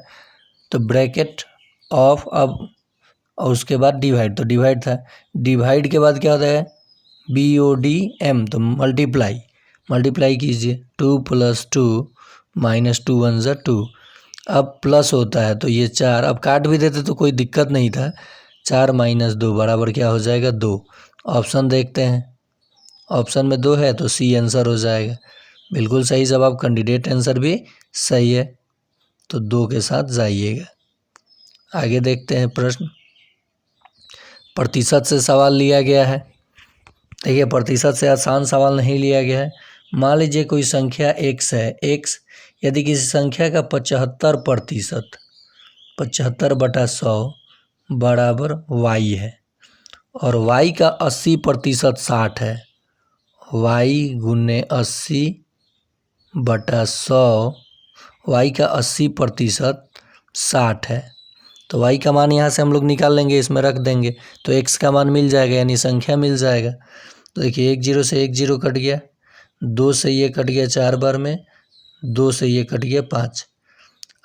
तो ब्रैकेट ऑफ, अब और उसके बाद डिवाइड, तो डिवाइड था। डिवाइड के बाद क्या होता है? BODM, तो मल्टीप्लाई कीजिए। 2 + 2 -2 1 = 2। अब प्लस होता है तो ये 4, अब काट भी देते तो कोई दिक्कत नहीं था। 4 - 2 बराबर क्या हो जाएगा? 2। ऑप्शन देखते हैं, ऑप्शन में 2 है तो सी आंसर हो जाएगा। बिल्कुल सही जवाब, कैंडिडेट आंसर भी सही है, तो 2 के साथ जाइएगा। आगे देखते हैं प्रश्न, प्रतिशत से सवाल लिया गया है। देखिए प्रतिशत से आसान सवाल नहीं लिया गया है। मान लीजिए कोई संख्या x है, x यदि किसी संख्या का 75%, 75/100 बराबर y है, और y का 80% 60 है, y × 80/100, y का 80% 60 है। तो y का मान यहाँ से हम लोग निकाल लेंगे, इसमें रख देंगे, तो x का मान मिल जाएगा, यानी संख्या मिल जाएगा। तो देखिए 1 0 से 1 0 कट गया, 2 से ये कट गया 4 बार में, 2 से ये कट गया 5।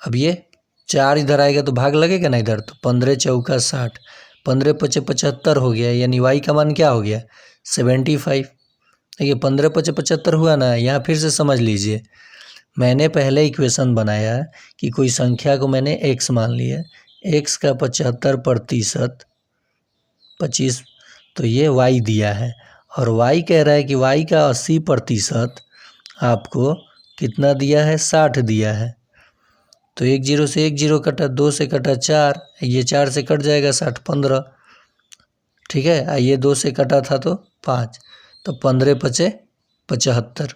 अब ये 4 इधर आएगा तो भाग लगेगा ना इधर, तो 15 चौका 60, 15 × 5 = 75 हो गया, यानी y का मान क्या हो गया? 75। देखिए 15 × 5 = 75 हुआ ना। यहाँ फिर से समझ लीजिए, मैंने पहले इक्वेशन बनाया कि कोई संख्या को मैंने x मान लिया, x का 75% 25, तो ये y दिया है, और y कह रहा है कि y का 80% आपको कितना दिया है? 60 दिया है। तो 1 0 से 1 0 कटा, 2 से कटा 4, ये 4 से कट जाएगा 60, 15, ठीक है। ये 2 से कटा था तो 5, तो 15 × 5 = 75।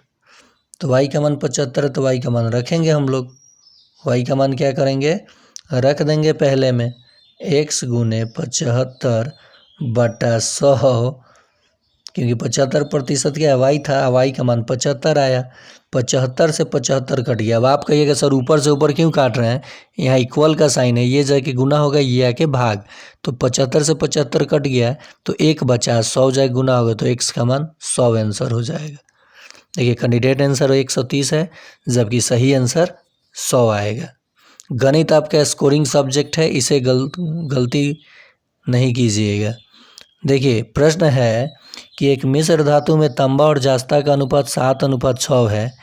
तो y का मान 75 है, तो y का मान रखेंगे हम लोग। y का मान क्या करेंगे? रख देंगे पहले में, x × 75/100 क्योंकि 75% क्या वाई था, वाई का मान 75 आया, 75 से 75 कट गया। अब आप कहिएगा सर ऊपर से ऊपर क्यों काट रहे हैं, यहाँ इक्वल का साइन है, ये जाके गुना होगा, ये आके भाग, तो 75 से 75 कट गया तो एक बचा, 100 जाके गुना होगा तो x का मान 100 आंसर हो जाएगा। देखिए कैंडिडेट आंसर 130 है, जबकि सही आंसर 100 आएगा। गणित आपका स्कोरिंग सब्जेक्ट है, इसे गलती नहीं कीजिएगा। देखिए प्रश्न है कि एक मिश्र धातु में तांबा और जस्ता का अनुपात 7:6 है।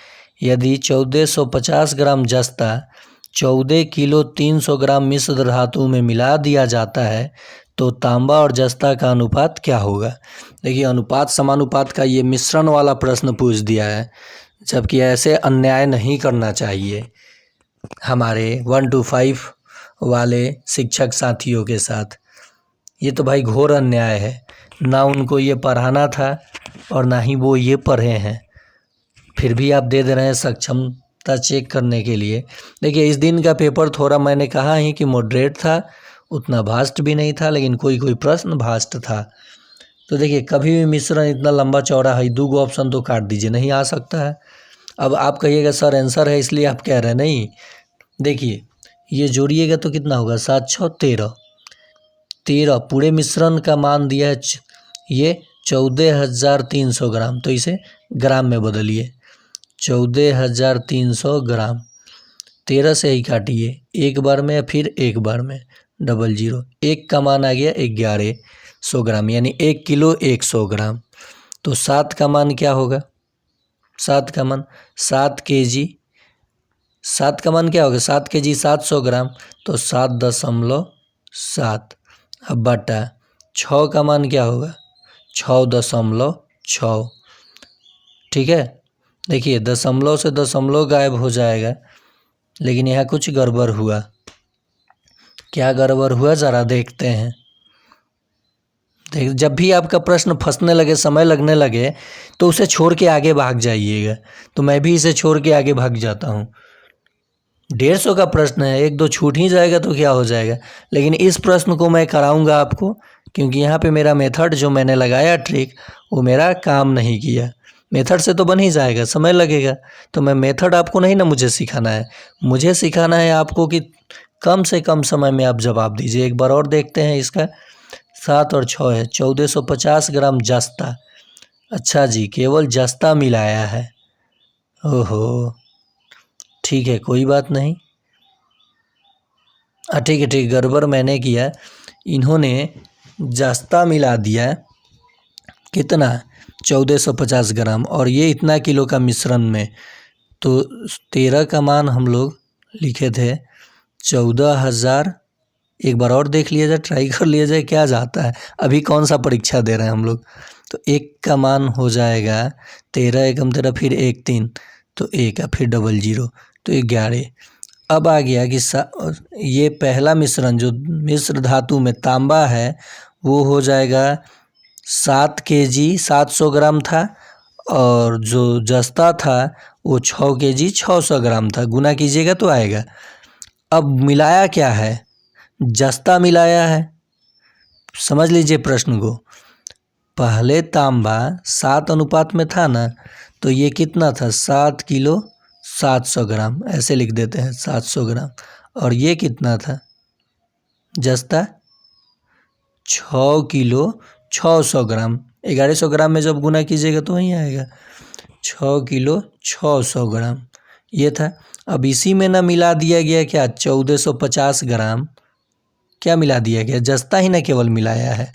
यदि 1450 ग्राम जस्ता 14 किलो 300 ग्राम मिश्र धातु में मिला दिया जाता है तो तांबा और जस्ता का अनुपात क्या होगा। देखिए अनुपात समानुपात का ये मिश्रण वाला प्रश्न पूछ दिया है, जबकि ऐसे अन्याय नहीं करना चाहिए हमारे 1 to 5 वाले शिक्षक साथियों के साथ। ये तो भाई घोर अन्याय है, ना उनको ये पढ़ाना था और ना ही वो ये पढ़े हैं, फिर भी आप दे रहे हैं सक्षमता चेक करने के लिए। देखिए इस दिन का पेपर थोड़ा मैंने कहा ही कि मॉडरेट था, उतना भास्ट भी नहीं था, लेकिन कोई कोई प्रश्न भास्ट था। तो देखिए कभी भी मिश्रण इतना लंबा चौड़ा है, 2 ऑप्शन तो काट दीजिए, नहीं आ सकता है। अब आप कहिएगा सर आंसर है इसलिए आप कह रहे हैं, नहीं। देखिए ये जोड़िएगा तो कितना होगा, 7 6 13, 13 पूरे मिश्रण का मान दिया है ये 14,300 ग्राम, तो इसे ग्राम में बदलिए, 14,300 ग्राम, 13 से ही काटिए, एक बार में फिर एक बार में, 00, एक का मान आ गया 1100 ग्राम, यानी 1 किलो 100 ग्राम। तो 7 का मान क्या होगा, 7 का मान 7 kg, 7 का मान क्या होगा, 7 kg 700 ग्राम, तो 7.7। अब बटा 6 का मान क्या होगा, 6.6। ठीक है, देखिए दशमलव से दशमलव गायब हो जाएगा, लेकिन यहाँ कुछ गड़बड़ हुआ। क्या गड़बड़ हुआ ज़रा देखते हैं। जब भी आपका प्रश्न फंसने लगे, समय लगने लगे, तो उसे छोड़ के आगे भाग जाइएगा। तो मैं भी इसे छोड़ के आगे भाग जाता हूँ। 150 का प्रश्न है, 1 2 छूट ही जाएगा तो क्या हो जाएगा, लेकिन इस प्रश्न को मैं कराऊंगा आपको, क्योंकि यहाँ पे मेरा मेथड जो मैंने लगाया ट्रिक वो मेरा काम नहीं किया। मेथड से तो बन ही जाएगा, समय लगेगा, तो मैं मेथड आपको नहीं ना मुझे सिखाना है, मुझे सिखाना है आपको कि कम से कम समय में आप जवाब दीजिए। एक बार और देखते हैं इसका, 7 और 6 है, 1450 ग्राम जस्ता। अच्छा जी, केवल जस्ता मिलाया है, ओहो ठीक है कोई बात नहीं। ठीक है ठीक, गड़बड़ मैंने किया, इन्होंने जस्ता मिला दिया कितना, 1450 ग्राम, और ये इतना किलो का मिश्रण में, तो 13 का मान हम लोग लिखे थे 14,000। एक बार और देख लिया जाए, ट्राई कर लिया जाए क्या जाता है, अभी कौन सा परीक्षा दे रहे हैं हम लोग। तो 1 का मान हो जाएगा 13 एकम 13, फिर 1 3, तो 1 फिर 00, तो 11। अब आ गया कि ये पहला मिश्रण जो मिश्र धातु में तांबा है वो हो जाएगा 7 kg 700 ग्राम था, और जो जस्ता था वो 6 kg 600 ग्राम था, गुना कीजिएगा तो आएगा। अब मिलाया क्या है, जस्ता मिलाया है। समझ लीजिए प्रश्न को, पहले तांबा 7 अनुपात में था ना, तो ये कितना था, 7 किलो 700 ग्राम, ऐसे लिख देते हैं 700 ग्राम, और ये कितना था जस्ता, 6 किलो 600 ग्राम, 1100 ग्राम में जब गुना कीजिएगा तो वहीं आएगा, 6 किलो 600 ग्राम ये था। अब इसी में ना मिला दिया गया क्या, 1450 ग्राम, क्या मिला दिया गया, जस्ता ही ना केवल मिलाया है।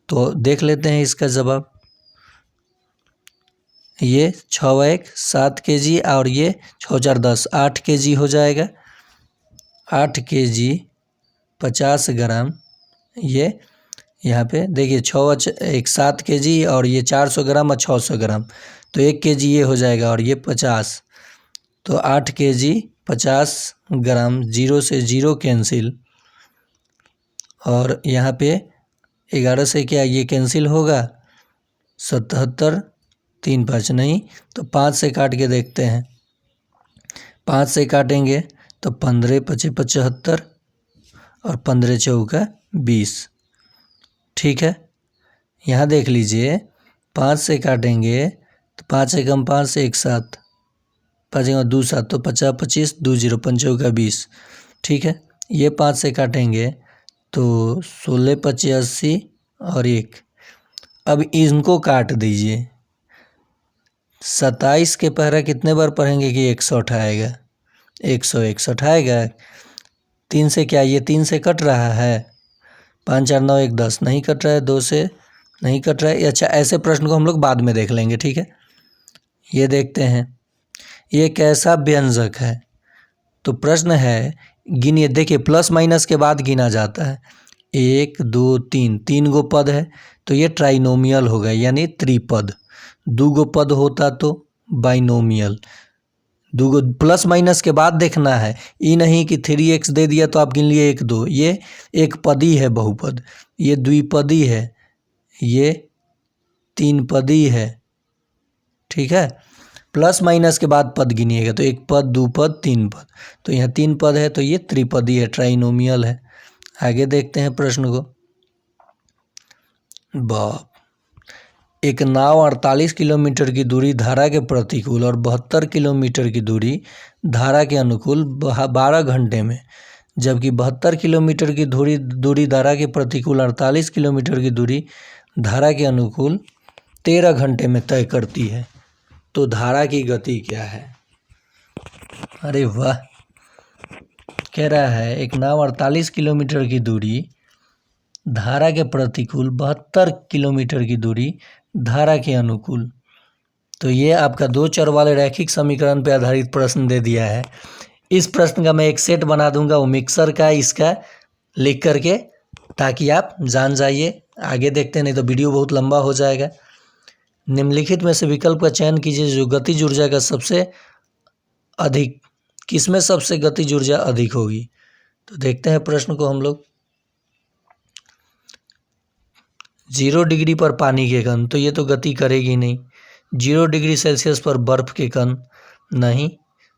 तो देख लेते हैं इसका जवाब, ये 6 1 7 kg, और ये 6 4 10 8 kg हो जाएगा, 8 kg 50 ग्राम। ये यहाँ पे देखिए 6 1 7 kg, और ये 400 ग्राम और 600 ग्राम, तो 1 kg ये हो जाएगा, और ये 50, तो 8 kg 50 ग्राम, 0 से 0 कैंसिल, और यहाँ पे 11 से क्या ये कैंसिल होगा, 77 3 5 नहीं, तो 5 से काट के देखते हैं, 5 से काटेंगे तो 15 5 75, और 15 चौका 20। ठीक है, यहाँ देख लीजिए 5 से काटेंगे तो 5 एकम 5 एक 7, 5 एकम 2 7, तो 50 25 2 0 5 का 20। ठीक है, ये 5 से काटेंगे तो 16 25 80 और 1। अब इनको काट दीजिए। 27 के पहरा कितने बार पढ़ेंगे कि 160 आएगा? 161 आएगा। 3 से क्या, ये 3 से कट रहा है? 5 4 9 1 10 नहीं कट रहा है। 2 से नहीं कट रहा है। अच्छा, ऐसे प्रश्न को हम लोग बाद में देख लेंगे। ठीक है, ये देखते हैं ये कैसा व्यंजक है। तो प्रश्न है, गिनिए। देखिए, प्लस माइनस के बाद गिना जाता है। 1 2 3, 3 गो पद है तो ये ट्राइनोमियल होगा, यानी त्रिपद। 2 गो पद होता तो बाइनोमियल। 2 गो प्लस माइनस के बाद देखना है, ये नहीं कि 3x दे दिया तो आप गिन लिए 1 2। ये एक पदी है बहुपद, ये द्विपदी है, ये 3 पदी है। ठीक है, प्लस माइनस के बाद पद गिनिएगा तो 1 पद 2 पद 3 पद, तो यहाँ 3 पद है तो ये त्रिपदी है, ट्राइनोमियल है। आगे देखते हैं प्रश्न को। बाप, एक नाव 48 किलोमीटर की दूरी धारा के प्रतिकूल और 72 किलोमीटर की दूरी धारा के अनुकूल 12 घंटे में, जबकि 72 किलोमीटर की दूरी धारा के प्रतिकूल 48 किलोमीटर की दूरी धारा के अनुकूल 13 घंटे में तय करती है, तो धारा की गति क्या है? अरे वाह, कह रहा है एक नाव 48 किलोमीटर की दूरी धारा के प्रतिकूल, 72 किलोमीटर की दूरी धारा के अनुकूल। तो ये आपका 2 चर वाले रैखिक समीकरण पर आधारित प्रश्न दे दिया है। इस प्रश्न का मैं एक सेट बना दूंगा वो मिक्सर का, इसका लिख करके, ताकि आप जान जाइए। आगे देखते हैं, नहीं तो वीडियो बहुत लंबा हो जाएगा। निम्नलिखित में से विकल्प का चयन कीजिए जो गतिज ऊर्जा का सबसे अधिक, किसमें सबसे गतिज ऊर्जा अधिक होगी? तो देखते हैं प्रश्न को हम लोग। 0 डिग्री पर पानी के कण, तो ये तो गति करेगी नहीं। 0 डिग्री सेल्सियस पर बर्फ के कण, नहीं।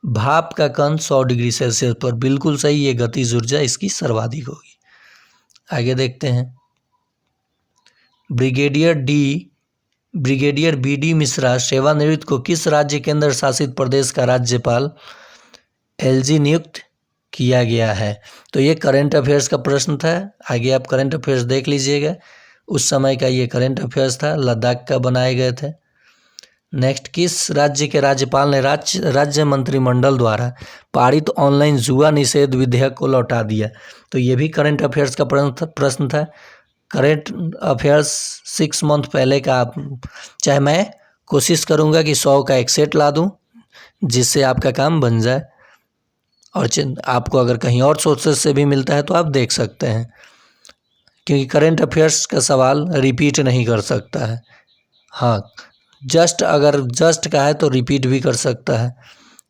भाप का कण 100 डिग्री सेल्सियस पर, बिल्कुल सही, ये गतिज ऊर्जा इसकी सर्वाधिक होगी। आगे देखते हैं। ब्रिगेडियर BD मिश्रा सेवानिवृत्त को किस राज्य केंद्र शासित प्रदेश का राज्यपाल LG नियुक्त किया गया है? तो ये करंट अफेयर्स का प्रश्न था। आगे आप करंट अफेयर्स देख लीजिएगा, उस समय का ये करंट अफेयर्स था, लद्दाख का बनाए गए थे। नेक्स्ट, किस राज्य के राज्यपाल ने राज्य मंत्रिमंडल द्वारा पारित ऑनलाइन जुआ निषेध विधेयक को लौटा दिया? तो ये भी करंट अफेयर्स का प्रश्न था। करंट अफेयर्स 6 मंथ पहले का। आप चाहे मैं कोशिश करूँगा कि 100 का एक सेट ला दूँ जिससे आपका काम बन जाए, और आपको अगर कहीं और सोर्सेस से भी मिलता है तो आप देख सकते हैं, क्योंकि करंट अफेयर्स का सवाल रिपीट नहीं कर सकता है। हाँ, अगर जस्ट का है तो रिपीट भी कर सकता है।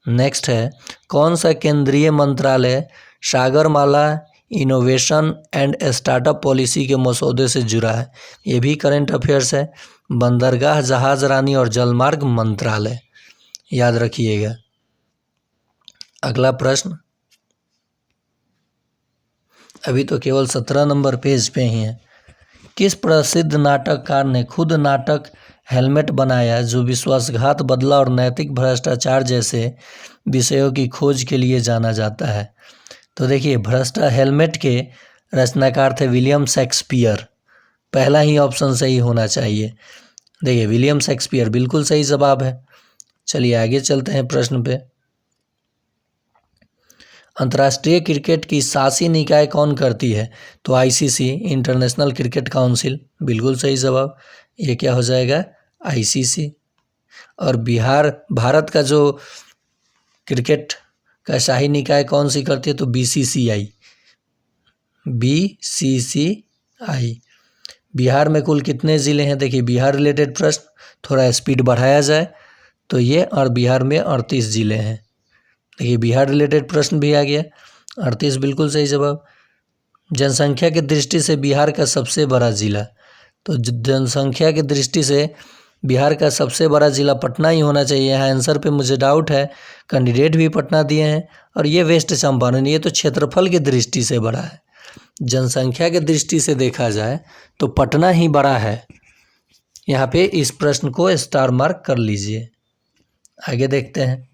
नेक्स्ट है, कौन सा केंद्रीय मंत्रालय Sagarmala innovation and startup policy के मसौदे से जुड़ा है? ये भी करंट अफेयर्स है। बंदरगाह, जहाजरानी और जलमार्ग मंत्रालय, याद रखिएगा। अगला प्रश्न, अभी तो केवल 17 नंबर पेज पे ही है। किस प्रसिद्ध नाटककार ने खुद नाटक हेलमेट बनाया जो विश्वासघात, बदला और नैतिक भ्रष्टाचार जैसे विषयों की खोज के लिए जाना जाता है? तो देखिए, हेलमेट के रचनाकार थे विलियम शेक्सपियर। पहला ही ऑप्शन सही होना चाहिए। देखिए, विलियम शेक्सपियर बिल्कुल सही जवाब है। चलिए आगे चलते हैं प्रश्न पे। अंतर्राष्ट्रीय क्रिकेट की शासी निकाय कौन करती है? तो ICC, इंटरनेशनल क्रिकेट काउंसिल, बिल्कुल सही जवाब। ये क्या हो जाएगा? ICC। और भारत का जो क्रिकेट का शाही निकाय कौन सी करती है? तो BCCI। बिहार में कुल कितने ज़िले हैं? देखिए, बिहार रिलेटेड प्रश्न, थोड़ा स्पीड बढ़ाया जाए तो ये, और बिहार में 38 ज़िले हैं। देखिए, बिहार रिलेटेड प्रश्न भी आ गया, 38 बिल्कुल सही जवाब। जनसंख्या की दृष्टि से बिहार का सबसे बड़ा ज़िला, तो जनसंख्या की दृष्टि से बिहार का सबसे बड़ा ज़िला पटना ही होना चाहिए। यहाँ आंसर पे मुझे डाउट है, कैंडिडेट भी पटना दिए हैं। और ये वेस्ट चंपारण, ये तो क्षेत्रफल की दृष्टि से बड़ा है। जनसंख्या की दृष्टि से देखा जाए तो पटना ही बड़ा है, यहाँ पे इस प्रश्न को स्टार मार्क कर लीजिए। आगे देखते हैं,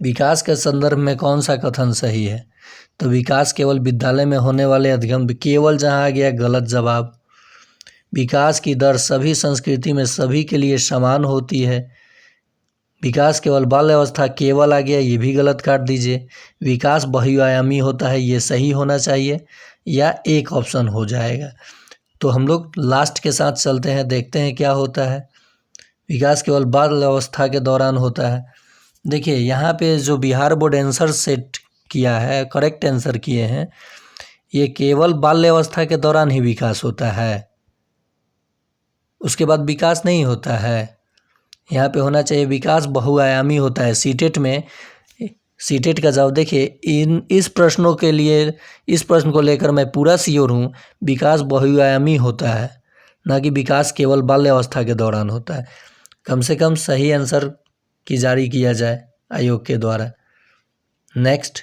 विकास के संदर्भ में कौन सा कथन सही है? तो विकास केवल विद्यालय में होने वाले अधिगम, केवल जहाँ आ गया गलत जवाब। विकास की दर सभी संस्कृति में सभी के लिए समान होती है। विकास केवल बाल अवस्था, केवल आ गया, ये भी गलत काट दीजिए। विकास बहुआयामी होता है, ये सही होना चाहिए या एक ऑप्शन हो जाएगा। तो हम लोग लास्ट के साथ चलते हैं, देखते हैं क्या होता है। विकास केवल बाल अवस्था के दौरान होता है। देखिए यहाँ पे जो बिहार बोर्ड आंसर सेट किया है, करेक्ट आंसर किए हैं, ये केवल बाल्य अवस्था के दौरान ही विकास होता है, उसके बाद विकास नहीं होता है। यहाँ पे होना चाहिए विकास बहुआयामी होता है। सीटेट में, सीटेट का जवाब देखिए, इस प्रश्नों के लिए, इस प्रश्न को लेकर मैं पूरा श्योर हूँ, विकास बहुआयामी होता है, ना कि विकास केवल बाल्य अवस्था के दौरान होता है। कम से कम सही आंसर की जारी किया जाए आयोग के द्वारा। नेक्स्ट,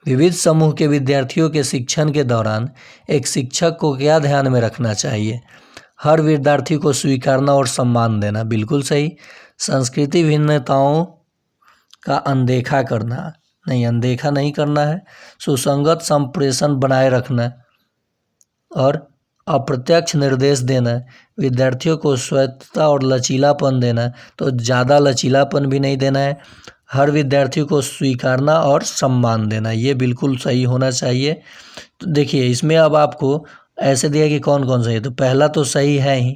विविध समूह के विद्यार्थियों के शिक्षण के दौरान एक शिक्षक को क्या ध्यान में रखना चाहिए? हर विद्यार्थी को स्वीकारना और सम्मान देना, बिल्कुल सही। संस्कृति भिन्नताओं का अनदेखा करना, नहीं, अनदेखा नहीं करना है। सुसंगत संप्रेषण बनाए रखना और अप्रत्यक्ष निर्देश देना। विद्यार्थियों को स्वायत्तता और लचीलापन देना, तो ज़्यादा लचीलापन भी नहीं देना है। हर विद्यार्थी को स्वीकारना और सम्मान देना, ये बिल्कुल सही होना चाहिए। तो देखिए इसमें अब आपको ऐसे दिया कि कौन कौन सही है, तो पहला तो सही है ही,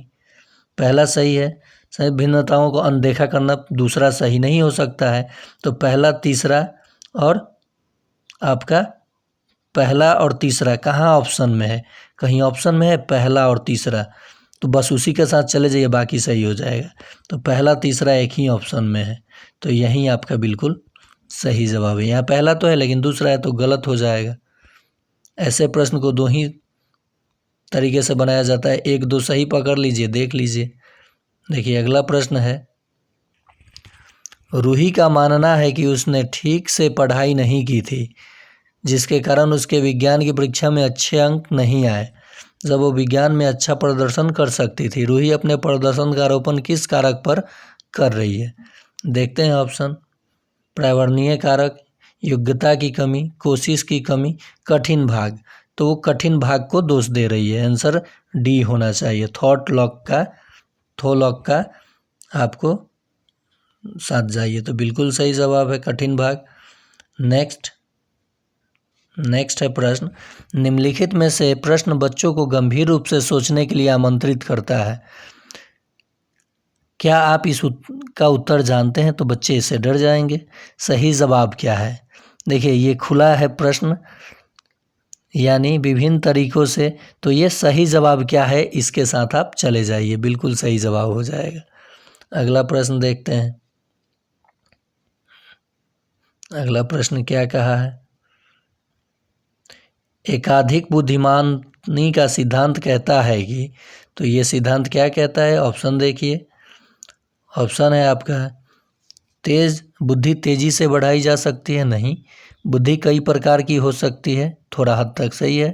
पहला सही है। सही, भिन्नताओं को अनदेखा करना दूसरा सही नहीं हो सकता है। तो पहला, तीसरा और आपका पहला और तीसरा कहाँ ऑप्शन में है? कहीं ऑप्शन में है पहला और तीसरा, तो बस उसी के साथ चले जाइए, बाकी सही हो जाएगा। तो पहला तीसरा एक ही ऑप्शन में है, तो यही आपका बिल्कुल सही जवाब है। यहाँ पहला तो है लेकिन दूसरा है, तो गलत हो जाएगा। ऐसे प्रश्न को दो ही तरीके से बनाया जाता है, एक दो सही पकड़ लीजिए, देख लीजिए। देखिए अगला प्रश्न है, रूही का मानना है कि उसने ठीक से पढ़ाई नहीं की थी, जिसके कारण उसके विज्ञान की परीक्षा में अच्छे अंक नहीं आए, जब वो विज्ञान में अच्छा प्रदर्शन कर सकती थी। रूही अपने प्रदर्शन का आरोपण किस कारक पर कर रही है? देखते हैं ऑप्शन, पर्यावरणीय कारक, योग्यता की कमी, कोशिश की कमी, कठिन भाग। तो वो कठिन भाग को दोष दे रही है, आंसर डी होना चाहिए। थो लॉक का आपको साथ जाइए, तो बिल्कुल सही जवाब है कठिन भाग। नेक्स्ट है प्रश्न, निम्नलिखित में से प्रश्न बच्चों को गंभीर रूप से सोचने के लिए आमंत्रित करता है, क्या आप का उत्तर जानते हैं? तो बच्चे इससे डर जाएंगे। सही जवाब क्या है? देखिए ये खुला है प्रश्न, यानी विभिन्न तरीकों से, तो ये सही जवाब क्या है, इसके साथ आप चले जाइए, बिल्कुल सही जवाब हो जाएगा। अगला प्रश्न देखते हैं, अगला प्रश्न क्या कहा है? एकाधिक बुद्धिमानी का सिद्धांत कहता है कि, तो ये सिद्धांत क्या कहता है? ऑप्शन देखिए, ऑप्शन है आपका, बुद्धि तेजी से बढ़ाई जा सकती है, नहीं। बुद्धि कई प्रकार की हो सकती है, थोड़ा हद तक सही है।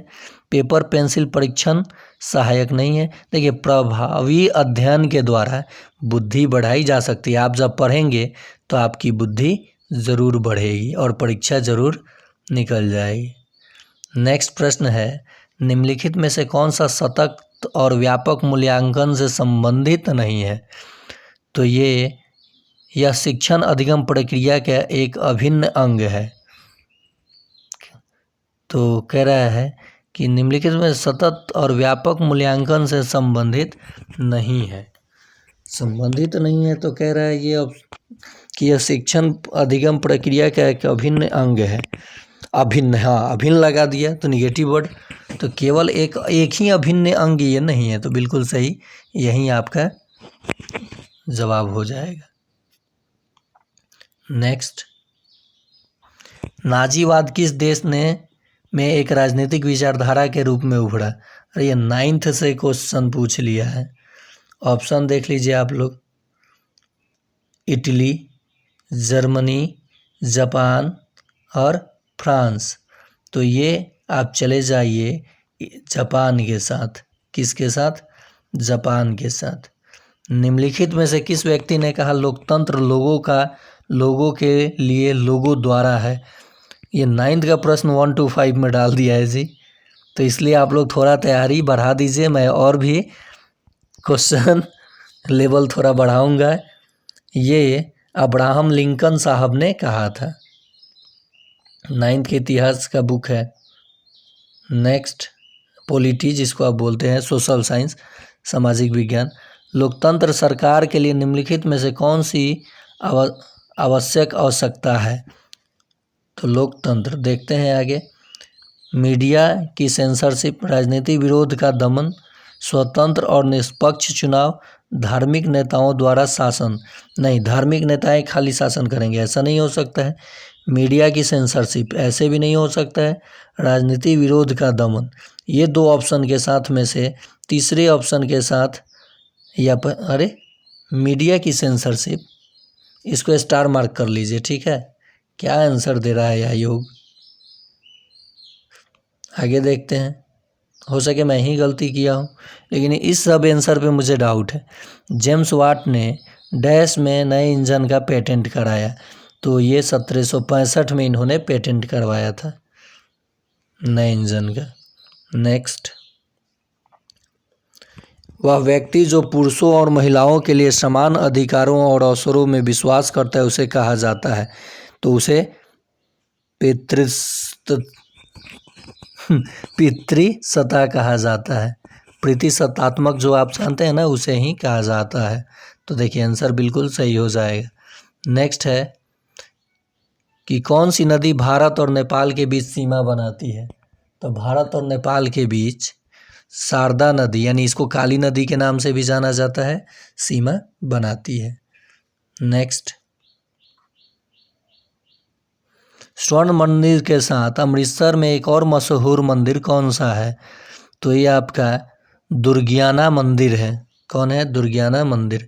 पेपर पेंसिल परीक्षण सहायक नहीं है। देखिए प्रभावी अध्ययन के द्वारा बुद्धि बढ़ाई जा सकती है, आप जब पढ़ेंगे तो आपकी बुद्धि ज़रूर बढ़ेगी और परीक्षा ज़रूर निकल जाएगी। नेक्स्ट प्रश्न है, निम्नलिखित में से कौन सा सतत और व्यापक मूल्यांकन से संबंधित नहीं है? तो यह शिक्षण अधिगम प्रक्रिया का एक अभिन्न अंग है। तो कह रहा है कि निम्नलिखित में सतत और व्यापक मूल्यांकन से संबंधित नहीं है, संबंधित नहीं है, तो कह रहा है ये कि यह शिक्षण अधिगम प्रक्रिया का एक अभिन्न अंग है। अभिन्न, हाँ अभिन्न लगा दिया तो निगेटिव वर्ड, तो केवल एक ही अभिन्न अंग ये नहीं है, तो बिल्कुल सही, यही आपका जवाब हो जाएगा। नेक्स्ट, नाजीवाद किस देश में एक राजनीतिक विचारधारा के रूप में उभरा? अरे ये 9th से क्वेश्चन पूछ लिया है। ऑप्शन देख लीजिए आप लोग, इटली, जर्मनी, जापान और फ्रांस। तो ये आप चले जाइए, जापान के साथ। किसके साथ? जापान के साथ। निम्नलिखित में से किस व्यक्ति ने कहा लोकतंत्र लोगों के लिए लोगों द्वारा है? ये 9th का प्रश्न 1 to 5 में डाल दिया है जी, तो इसलिए आप लोग थोड़ा तैयारी बढ़ा दीजिए। मैं और भी क्वेश्चन लेवल थोड़ा बढ़ाऊंगा। ये अब्राहम लिंकन साहब ने कहा था। 9th के इतिहास का बुक है। नेक्स्ट, पॉलिटी जिसको आप बोलते हैं, सोशल साइंस, सामाजिक विज्ञान। लोकतंत्र सरकार के लिए निम्नलिखित में से कौन सी आवश्यक आवश्यकता है? तो लोकतंत्र देखते हैं आगे। मीडिया की सेंसरशिप, राजनीति विरोध का दमन, स्वतंत्र और निष्पक्ष चुनाव, धार्मिक नेताओं द्वारा शासन। नहीं, धार्मिक नेताएं खाली शासन करेंगे ऐसा नहीं हो सकता है। मीडिया की सेंसरशिप ऐसे भी नहीं हो सकता है। राजनीति विरोध का दमन, ये 2 ऑप्शन के साथ में से तीसरे ऑप्शन के साथ अरे मीडिया की सेंसरशिप, इसको स्टार मार्क कर लीजिए, ठीक है। क्या आंसर दे रहा है यह योग? आगे देखते हैं। हो सके मैं ही गलती किया हूँ, लेकिन इस सब आंसर पे मुझे डाउट है। जेम्स वाट ने डैश में नए इंजन का पेटेंट कराया, तो ये 1765 में इन्होंने पेटेंट करवाया था नए इंजन का। नेक्स्ट, वह व्यक्ति जो पुरुषों और महिलाओं के लिए समान अधिकारों और अवसरों में विश्वास करता है उसे कहा जाता है, तो उसे पितृसत्ता कहा जाता है। प्रतिसत्तात्मक जो आप जानते हैं ना, उसे ही कहा जाता है। तो देखिए आंसर बिल्कुल सही हो जाएगा। नेक्स्ट है कि कौन सी नदी भारत और नेपाल के बीच सीमा बनाती है? तो भारत और नेपाल के बीच शारदा नदी, यानी इसको काली नदी के नाम से भी जाना जाता है, सीमा बनाती है। नेक्स्ट, स्वर्ण मंदिर के साथ अमृतसर में एक और मशहूर मंदिर कौन सा है? तो ये आपका दुर्गियाना मंदिर है। कौन है? दुर्गियाना मंदिर।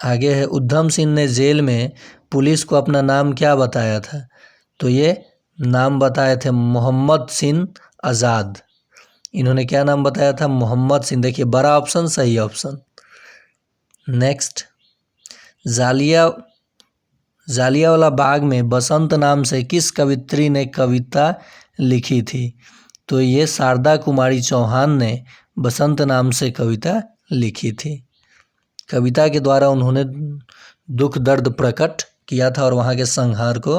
आगे है, उधम सिंह ने जेल में पुलिस को अपना नाम क्या बताया था? तो ये नाम बताए थे मोहम्मद सिंह आज़ाद। इन्होंने क्या नाम बताया था? मोहम्मद सिंह। देखिए बड़ा ऑप्शन सही ऑप्शन। नेक्स्ट, जालियावाला बाग में बसंत नाम से किस कवित्री ने कविता लिखी थी? तो ये शारदा कुमारी चौहान ने बसंत नाम से कविता लिखी थी। कविता के द्वारा उन्होंने दुख दर्द प्रकट किया था और वहाँ के संहार को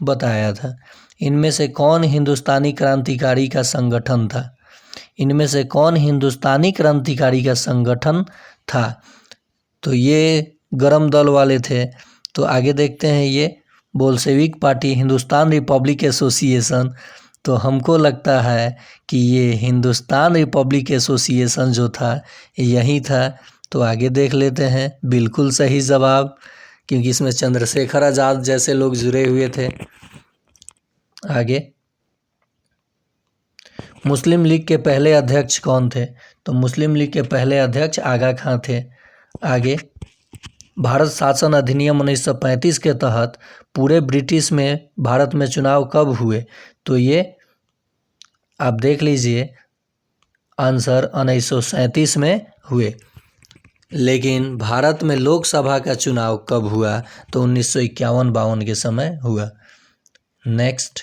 बताया था। इनमें से कौन हिंदुस्तानी क्रांतिकारी का संगठन था? इनमें से कौन हिंदुस्तानी क्रांतिकारी का संगठन था? तो ये गरम दल वाले थे। तो आगे देखते हैं, ये Bolshevik party, Hindustan Republic association. तो हमको लगता है कि ये हिंदुस्तान रिपब्लिक एसोसिएशन जो था यही था। तो आगे देख लेते हैं, बिल्कुल सही जवाब, क्योंकि इसमें चंद्रशेखर आज़ाद जैसे लोग जुड़े हुए थे। आगे, मुस्लिम लीग के पहले अध्यक्ष कौन थे? तो मुस्लिम लीग के पहले अध्यक्ष आगा खां थे। आगे, भारत शासन अधिनियम 1935 के तहत पूरे ब्रिटिश में भारत में चुनाव कब हुए? तो ये आप देख लीजिए, आंसर 1937 में हुए। लेकिन भारत में लोकसभा का चुनाव कब हुआ? तो 1951-52 के समय हुआ। नेक्स्ट,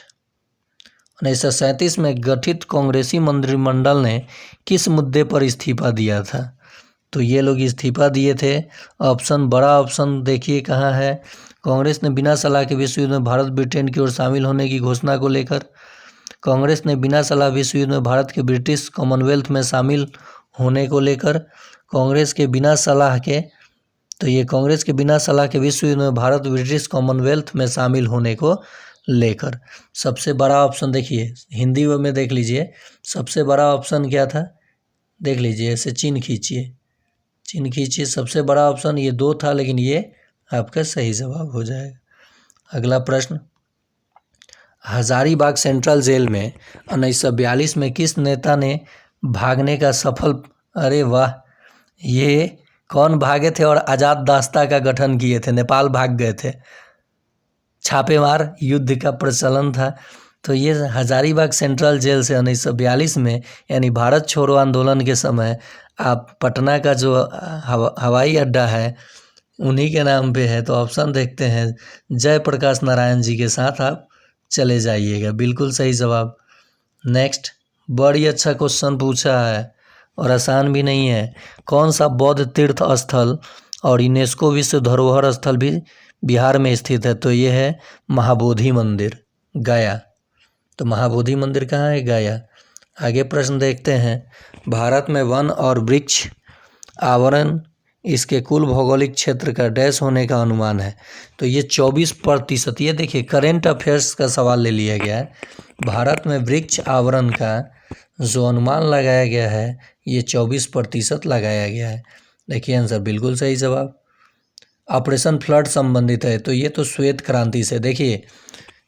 1937 में गठित कांग्रेसी मंत्रिमंडल ने किस मुद्दे पर इस्तीफा दिया था? तो ये लोग इस्तीफा दिए थे, ऑप्शन बड़ा ऑप्शन देखिए कहाँ है। कांग्रेस ने बिना सलाह के विश्व युद्ध में भारत ब्रिटेन की ओर शामिल होने की घोषणा को लेकर, कांग्रेस ने बिना सलाह विश्व युद्ध में भारत के ब्रिटिश कॉमनवेल्थ में शामिल होने को लेकर, कांग्रेस के बिना सलाह के, तो ये कांग्रेस के बिना सलाह के विश्व युद्ध में भारत ब्रिटिश कॉमनवेल्थ में शामिल होने को लेकर। सबसे बड़ा ऑप्शन देखिए, हिंदी में देख लीजिए, सबसे बड़ा ऑप्शन क्या था? देख लीजिए, ऐसे चिन्ह खींचिए, चिन्ह खींचिए। सबसे बड़ा ऑप्शन ये 2 था, लेकिन ये आपका सही जवाब हो जाएगा। अगला प्रश्न, हजारीबाग सेंट्रल जेल में 1942 में किस नेता ने भागने का सफल, अरे वाह, ये कौन भागे थे और आज़ाद दास्ता का गठन किए थे? नेपाल भाग गए थे। छापेमार युद्ध का प्रचलन था। तो ये हजारीबाग सेंट्रल जेल से 1942 में यानी भारत छोड़ो आंदोलन के समय आप पटना का जो हवाई अड्डा है उन्हीं के नाम पे है। तो ऑप्शन देखते हैं, जयप्रकाश नारायण जी के साथ आप चले जाइएगा, बिल्कुल सही जवाब। नेक्स्ट, बड़ी अच्छा क्वेश्चन पूछा है और आसान भी नहीं है। कौन सा बौद्ध तीर्थ स्थल और यूनेस्को विश्व धरोहर स्थल भी बिहार में स्थित है? तो ये है महाबोधि मंदिर, गया। तो महाबोधि मंदिर कहाँ है? गया। आगे प्रश्न देखते हैं, भारत में वन और वृक्ष आवरण इसके कुल भौगोलिक क्षेत्र का डैश होने का अनुमान है? तो ये 24%। ये देखिए करेंट अफेयर्स का सवाल ले लिया गया है। भारत में वृक्ष आवरण का जो अनुमान लगाया गया है ये 24% लगाया गया है। देखिए आंसर बिल्कुल सही जवाब। ऑपरेशन फ्लड संबंधित है, तो ये तो श्वेत क्रांति से। देखिए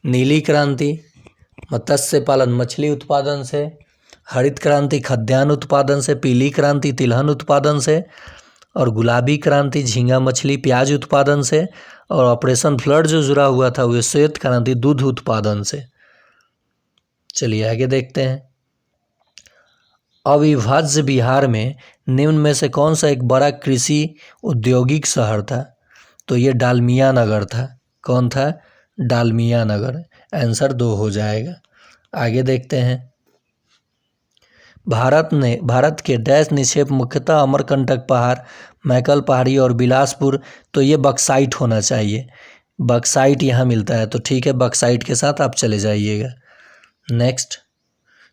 नीली क्रांति मत्स्य पालन मछली उत्पादन से, हरित क्रांति खाद्यान्न उत्पादन से, पीली क्रांति तिलहन उत्पादन से, और गुलाबी क्रांति झींगा मछली प्याज उत्पादन से, और ऑपरेशन फ्लड जो जुड़ा हुआ था वो श्वेत क्रांति दूध उत्पादन से। चलिए आगे देखते हैं, अविभाज्य बिहार में निम्न में से कौन सा एक बड़ा कृषि औद्योगिक शहर था? तो ये डालमिया नगर था। कौन था? डालमिया नगर। आंसर 2 हो जाएगा। आगे देखते हैं, भारत के डैश निक्षेप मुख्यतः अमरकंटक पहाड़, मैकल पहाड़ी और बिलासपुर। तो ये बक्साइट होना चाहिए, बक्साइट यहाँ मिलता है। तो ठीक है, बक्साइट के साथ आप चले जाइएगा। नेक्स्ट,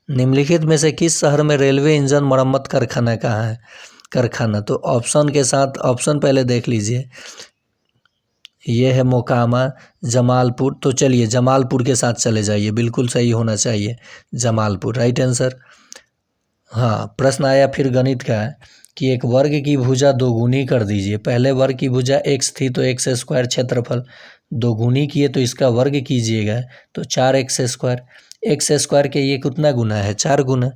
निम्नलिखित में से किस शहर में रेलवे इंजन मरम्मत कारखाना कहाँ है? कारखाना तो ऑप्शन के साथ, ऑप्शन पहले देख लीजिए, ये है मोकामा, जमालपुर। तो चलिए जमालपुर के साथ चले जाइए, बिल्कुल सही होना चाहिए, जमालपुर राइट आंसर। हाँ, प्रश्न आया फिर गणित का कि एक वर्ग की भुजा दोगुनी कर दीजिए। पहले वर्ग की भुजा x थी तो x स्क्वायर क्षेत्रफल, दोगुनी किए तो इसका वर्ग कीजिएगा तो 4x स्क्वायर। x स्क्वायर के ये कितना गुना है? 4 गुना।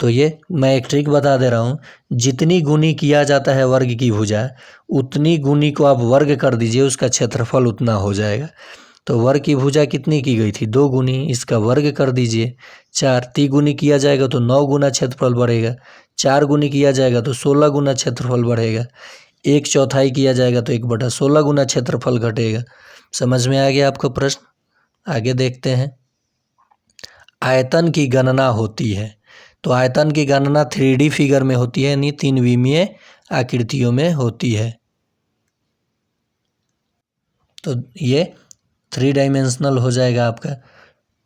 तो ये मैं एक ट्रिक बता दे रहा हूँ, जितनी गुनी किया जाता है वर्ग की भुजा उतनी गुनी को आप वर्ग कर दीजिए, उसका क्षेत्रफल उतना हो जाएगा। तो वर्ग की भुजा कितनी की गई थी? 2 गुनी, इसका वर्ग कर दीजिए 4। 3 गुनी किया जाएगा तो 9 गुना क्षेत्रफल बढ़ेगा, 4 गुनी किया जाएगा तो 16 गुना क्षेत्रफल बढ़ेगा, 1/4 किया जाएगा तो 1/16 गुना क्षेत्रफल घटेगा। समझ में आ गया आपको प्रश्न? आगे देखते हैं, आयतन की गणना होती है। तो आयतन की गणना 3D फिगर में होती है, यानी 3 विमीय आकृतियों में होती है। तो ये 3 डायमेंशनल हो जाएगा आपका,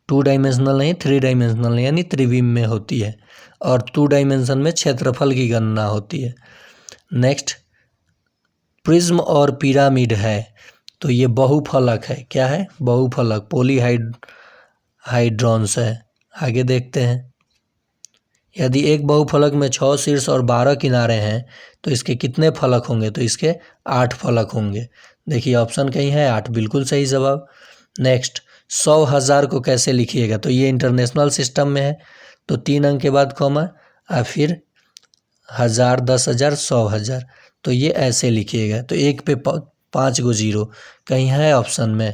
2 डायमेंशनल नहीं, 3 डायमेंशनल यानी त्रिविम में होती है, और 2 डायमेंशन में क्षेत्रफल की गणना होती है। नेक्स्ट, प्रिज्म और पिरामिड है, तो ये बहुफलक है। क्या है? बहुफलक, पॉलीहाइड्रॉन्स है। आगे देखते हैं, यदि एक बहुफलक में 6 शीर्ष और 12 किनारे हैं तो इसके कितने फलक होंगे? तो इसके 8 फलक होंगे। देखिए ऑप्शन कहीं है 8, बिल्कुल सही जवाब। नेक्स्ट, 100,000 को कैसे लिखिएगा? तो ये इंटरनेशनल सिस्टम में है, तो 3 अंक के बाद कॉमा और फिर 1000, 10,000, 100,000। तो ये ऐसे लिखिएगा। तो 1 पे 5 गो जीरो कहीं है ऑप्शन में,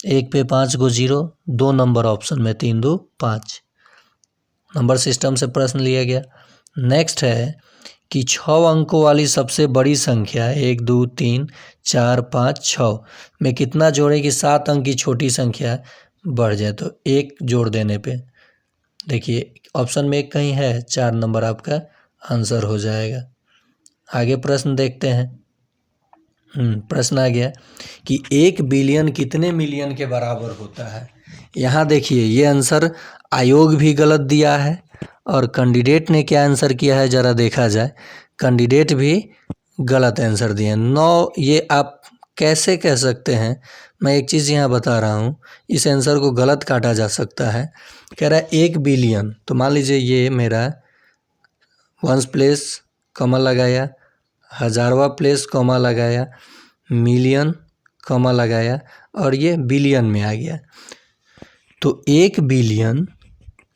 1 पे 5 गो जीरो, 2 नंबर ऑप्शन में, 3 2 5 नंबर सिस्टम से प्रश्न लिया गया। नेक्स्ट है कि 6 अंकों वाली सबसे बड़ी संख्या 1 2 3 4 5 6 में कितना जोड़े कि 7 अंक की छोटी संख्या बढ़ जाए? तो 1 जोड़ देने पे, देखिए ऑप्शन में 1 कहीं है, 4 नंबर आपका आंसर हो जाएगा। आगे प्रश्न देखते हैं। प्रश्न आ गया कि 1 बिलियन कितने मिलियन के बराबर होता है? यहाँ देखिए ये आंसर आयोग भी गलत दिया है और कैंडिडेट ने क्या आंसर किया है ज़रा देखा जाए। कैंडिडेट भी गलत आंसर दिए 9। ये आप कैसे कह सकते हैं? मैं एक चीज़ यहाँ बता रहा हूँ, इस आंसर को गलत काटा जा सकता है। कह रहा है 1 बिलियन, तो मान लीजिए ये मेरा 1 प्लेस कॉमा लगाया, 1000वां प्लेस कॉमा लगाया, मिलियन कॉमा लगाया और ये बिलियन में आ गया। तो 1 बिलियन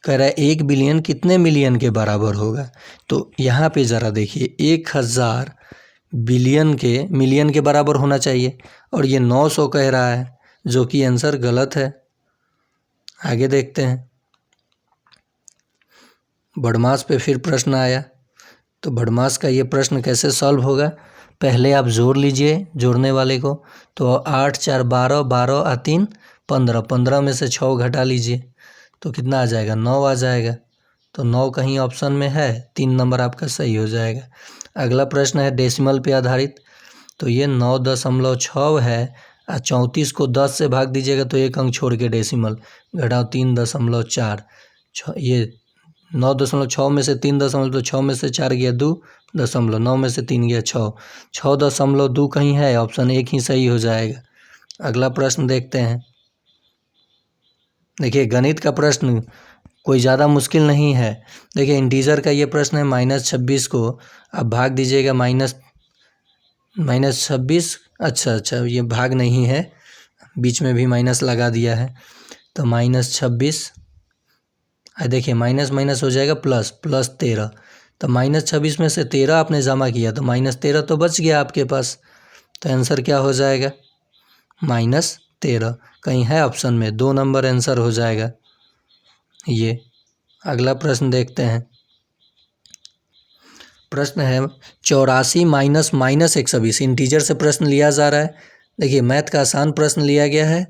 कह रहा है 1 बिलियन कितने मिलियन के बराबर होगा? तो यहाँ पे ज़रा देखिए 1000 बिलियन के मिलियन के बराबर होना चाहिए और ये 900 कह रहा है, जो कि आंसर गलत है। आगे देखते हैं। बढ़मास पे फिर प्रश्न आया, तो बढ़मास का ये प्रश्न कैसे सॉल्व होगा। पहले आप जोड़ लीजिए जोड़ने वाले को, तो 8 4 12, 12 और 3 15, 15 में से 6 घटा लीजिए तो कितना आ जाएगा, 9 आ जाएगा। तो 9 कहीं ऑप्शन में है, 3 नंबर आपका सही हो जाएगा। अगला प्रश्न है डेसिमल पे आधारित, तो ये 9.6 है और 34 को 10 से भाग दीजिएगा तो एक अंक छोड़ के डेसिमल, घटाओ 3.4, ये 9.6 में से 3 दशमलव, तो 6 में से 4 गया 2 दशमलव, 9 में से 3 गया 6, 6.2 कहीं है, ऑप्शन एक ही सही हो जाएगा। अगला प्रश्न देखते हैं। देखिए गणित का प्रश्न कोई ज़्यादा मुश्किल नहीं है। देखिए इंटीजर का ये प्रश्न है, -26 को आप भाग दीजिएगा -26, अच्छा ये भाग नहीं है, बीच में भी माइनस लगा दिया है, तो -26, देखिए माइनस माइनस हो जाएगा प्लस, +13, तो -26 में से 13 आपने जमा किया तो -13 तो बच गया आपके पास, तो आंसर क्या हो जाएगा, -13 कहीं है ऑप्शन में, 2 नंबर आंसर हो जाएगा ये। अगला प्रश्न देखते हैं। प्रश्न है 84 माइनस -120, इंटीजर से प्रश्न लिया जा रहा है। देखिए मैथ का आसान प्रश्न लिया गया है।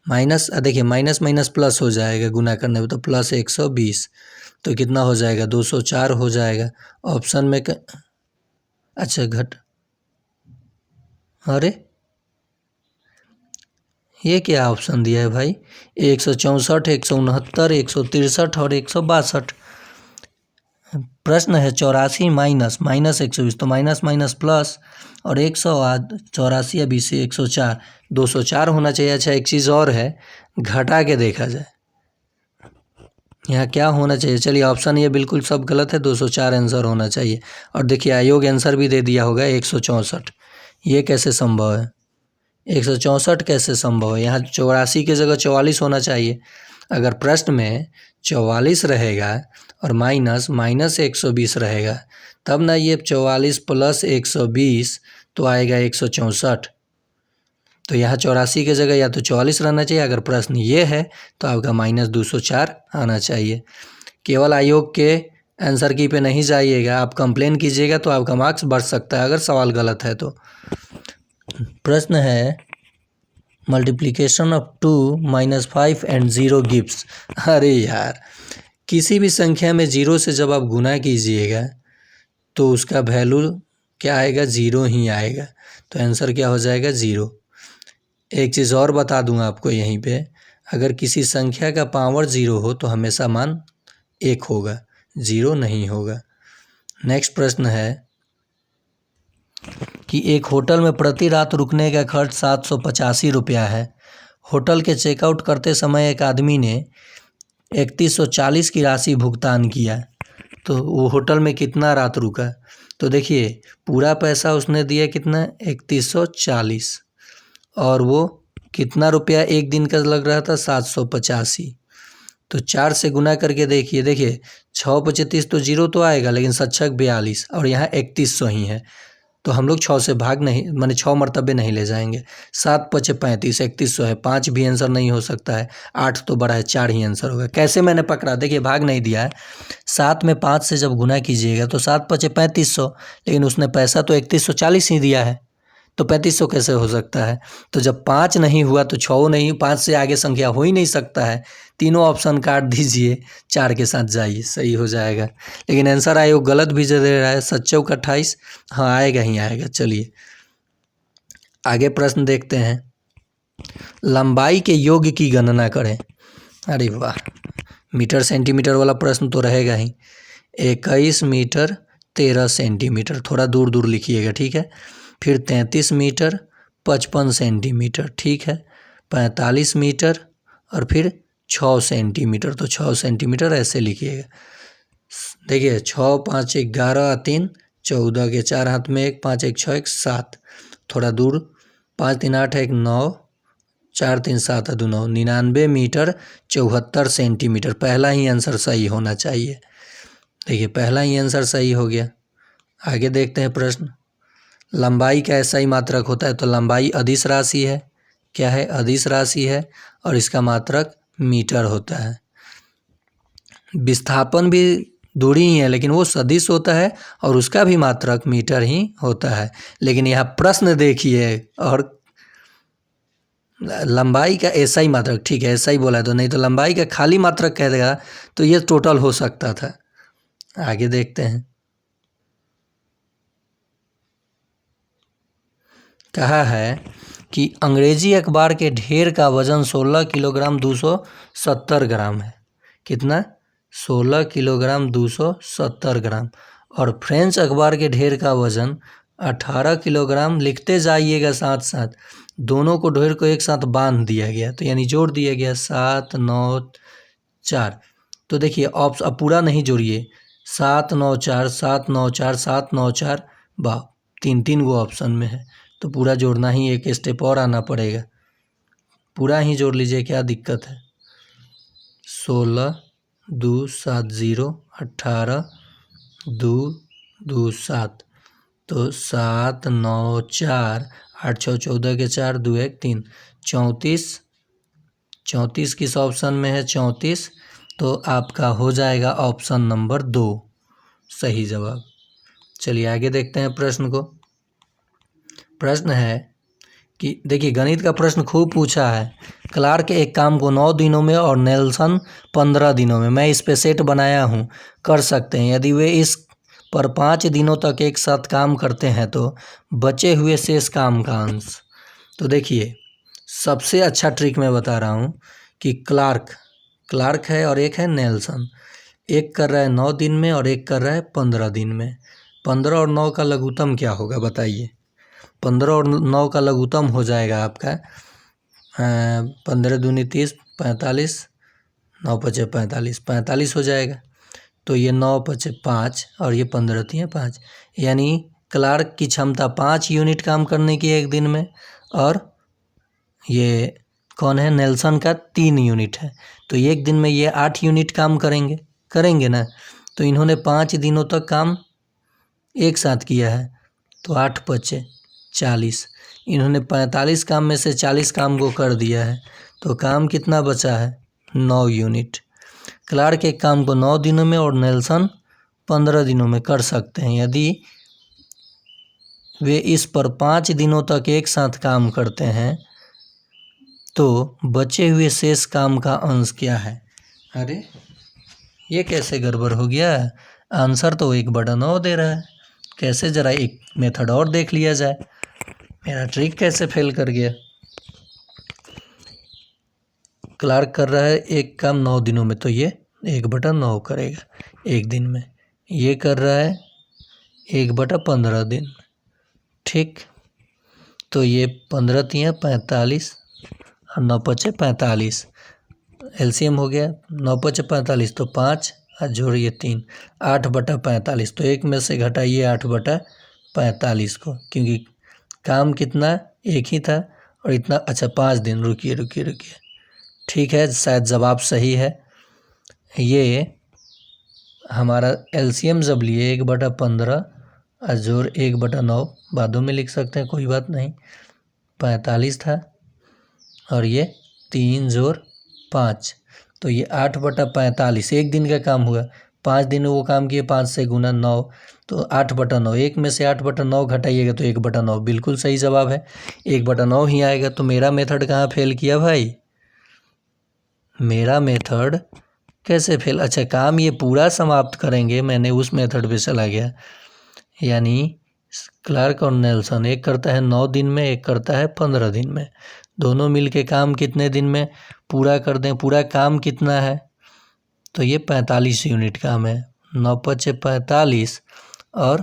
माइनस, देखिए माइनस माइनस प्लस हो जाएगा गुना करने में, तो +120, तो कितना हो जाएगा, 204 हो जाएगा। ऑप्शन में अच्छा अरे ये क्या ऑप्शन दिया है भाई, 164, 169, 163 और 162। प्रश्न है 84 माइनस -120, तो माइनस माइनस प्लस, और 184 या 20 से 104, 204 होना चाहिए। अच्छा एक चीज़ और है, घटा के देखा जाए यहाँ क्या होना चाहिए। चलिए ऑप्शन ये बिल्कुल सब गलत है, 204 आंसर होना चाहिए। और देखिए आयोग आंसर भी दे दिया होगा 164, ये कैसे संभव है, 164 कैसे संभव है, यहाँ 84 की जगह 44 होना चाहिए। अगर प्रश्न में 44 रहेगा और माइनस 120 रहेगा, तब ना ये 44 प्लस 120 तो आएगा 164, तो यहाँ 84 की जगह या तो 44 रहना चाहिए। अगर प्रश्न ये है तो आपका -204 आना चाहिए। केवल आयोग के आंसर की पे नहीं जाइएगा, आप कंप्लेन कीजिएगा तो आपका मार्क्स बढ़ सकता है अगर सवाल गलत है तो। प्रश्न है मल्टीप्लिकेशन ऑफ 2 -5 एंड 0 गिव्स। अरे यार, किसी भी संख्या में 0 से जब आप गुना कीजिएगा तो उसका वैल्यू क्या आएगा, 0 ही आएगा, तो आंसर क्या हो जाएगा, 0। एक चीज़ और बता दूं आपको यहीं पे, अगर किसी संख्या का पावर 0 हो तो हमेशा मान 1 होगा, 0 नहीं होगा। नेक्स्ट प्रश्न है कि एक होटल में प्रति रात रुकने का खर्च 785 रुपया है। होटल के चेकआउट करते समय एक आदमी ने 3140 की राशि भुगतान किया, तो वो होटल में कितना रात रुका। तो देखिए पूरा पैसा उसने दिया कितना, 3140, और वो कितना रुपया एक दिन का लग रहा था, 785। तो 4 से गुना करके देखिए 6 25 तो 0 तो आएगा, लेकिन 7 42 और यहाँ 3100 ही है, तो हम लोग 6 से भाग नहीं, माने 6 मरतबे नहीं ले जाएंगे। 7 5 35, 3100 है, 5 भी आंसर नहीं हो सकता है, 8 तो बड़ा है, 4 ही आंसर होगा। कैसे मैंने पकड़ा, देखिए भाग नहीं दिया है, 7 में 5 से जब गुना कीजिएगा तो 7 5 3500, लेकिन उसने पैसा तो 3140 ही दिया है, तो 3500 कैसे हो सकता है। तो जब 5 नहीं हुआ तो 6 नहीं, 5 से आगे संख्या हो ही नहीं सकता है, तीनों ऑप्शन काट दीजिए, 4 के साथ जाइए, सही हो जाएगा। लेकिन आंसर आयोग गलत भी दे रहा है, 7 चौक 28, हाँ आएगा ही आएगा। चलिए आगे प्रश्न देखते हैं। लंबाई के योग की गणना करें। अरे वाह, मीटर सेंटीमीटर वाला प्रश्न तो रहेगा ही। 21 मीटर 13 सेंटीमीटर, थोड़ा दूर दूर लिखिएगा, ठीक है। फिर 33 मीटर 55 सेंटीमीटर, ठीक है। 45 मीटर और फिर 6 सेंटीमीटर, तो 6 सेंटीमीटर ऐसे लिखिएगा। देखिए 6 5 11 3 14 के 4 हाथ में 1, 5 1 6 1 7, थोड़ा दूर 5 3 8 1 9, 4 3 7 2 9, 99 मीटर 74 सेंटीमीटर। पहला ही आंसर सही होना चाहिए। देखिए पहला ही आंसर सही हो गया। आगे देखते हैं प्रश्न। लंबाई का ऐसा ही मात्रक होता है, तो लंबाई अदिश राशि है, क्या है, अदिश राशि है, और इसका मात्रक मीटर होता है। विस्थापन भी दूरी ही है, लेकिन वो सदिश होता है और उसका भी मात्रक मीटर ही होता है। लेकिन यहाँ प्रश्न देखिए, और लंबाई का ऐसा ही मात्रक, ठीक है ऐसा ही बोला तो, नहीं तो लंबाई का खाली मात्रक कह देगा तो ये टोटल हो सकता था। आगे देखते हैं। कहा है कि अंग्रेजी अखबार के ढेर का वजन 16 किलोग्राम 270 ग्राम है। कितना? 16 किलोग्राम 270 ग्राम। और फ्रेंच अखबार के ढेर का वजन 18 किलोग्राम। लिखते जाइएगा साथ साथ, दोनों को ढेर को एक साथ बांध दिया गया, तो यानी जोड़ दिया गया 7 9 4। तो देखिए ऑप्शन अब पूरा नहीं जोड़िए, 7 9 4 7 9 4 7 9 4, वाह 3 गो ऑप्शन में है, तो पूरा जोड़ना ही, एक स्टेप और आना पड़ेगा। पूरा ही जोड़ लीजिए, क्या दिक्कत है। 16 2 7 0 18 2 2 7, तो 7 9 4 8 6 14 के 4 2 1 3, 34। 34 किस ऑप्शन में है? 34, तो आपका हो जाएगा ऑप्शन नंबर 2 सही जवाब। चलिए आगे देखते हैं प्रश्न को। प्रश्न है कि देखिए गणित का प्रश्न खूब पूछा है। क्लार्क एक काम को 9 दिनों में और नेल्सन 15 दिनों में, मैं इस पे सेट बनाया हूँ, कर सकते हैं। यदि वे इस पर 5 दिनों तक एक साथ काम करते हैं तो बचे हुए शेष काम का अंश। तो देखिए सबसे अच्छा ट्रिक मैं बता रहा हूँ कि क्लार्क है और एक है नेल्सन। एक कर रहा है 9 दिन में और एक कर रहा है 15 दिन में। 15 और 9 का लघुत्तम क्या होगा बताइए? 15 और 9 का लघुत्तम हो जाएगा आपका 15 दूनी 30, 45, 9 पचे 45, 45 हो जाएगा। तो ये 9 पचे 5 और ये 15 तिया 5, यानी क्लार्क की क्षमता 5 यूनिट काम करने की एक दिन में, और ये कौन है? नेल्सन का 3 यूनिट है। तो एक दिन में ये 8 यूनिट काम करेंगे ना। तो इन्होंने 5 दिनों तक काम एक साथ किया है, तो 8 पचे 40। इन्होंने 45 काम में से 40 काम को कर दिया है, तो काम कितना बचा है? 9 यूनिट। क्लार्क एक काम को 9 दिनों में और नेल्सन 15 दिनों में कर सकते हैं। यदि वे इस पर 5 दिनों तक एक साथ काम करते हैं तो बचे हुए शेष काम का अंश क्या है? अरे ये कैसे गड़बड़ हो गया? आंसर तो 1/9 दे रहा है। कैसे? जरा एक मेथड और देख लिया जाए। मेरा ट्रिक कैसे फेल कर गया? क्लार्क कर रहा है एक काम 9 दिनों में, तो ये 1/9 करेगा एक दिन में। ये कर रहा है 1/15 दिन, ठीक। तो ये 15 तिया 45 और 9 पचे 45, एलसीएम हो गया 9 पचे 45, तो 5 और जोड़िए 3, 8/45। तो एक में से घटाइए 8/45 को, क्योंकि काम कितना एक ही था और इतना, अच्छा 5 दिन। रुकिए, ठीक है, शायद जवाब सही है। ये हमारा एलसीएम जब लिए 1/15 और जोड़ 1/9, बादों में लिख सकते हैं, कोई बात नहीं। 45 था और ये 3 जोड़ 5, तो ये 8/45 एक दिन का काम हुआ। 5 दिन वो काम किए, 5 से गुना 9, तो 8/9। एक में से 8/9 घटाइएगा तो 1/9, बिल्कुल सही जवाब है, 1/9 ही आएगा। तो मेरा मेथड कहाँ फेल किया भाई? मेरा मेथड कैसे फेल? अच्छा काम ये पूरा समाप्त करेंगे, मैंने उस मेथड पे चला गया। यानी क्लार्क और नेल्सन एक करता है 9 दिन में, एक करता है 15 दिन में। दोनों मिलके काम कितने दिन में पूरा कर दें? पूरा काम कितना है? तो ये 45 यूनिट काम है। 9 पचे 45 और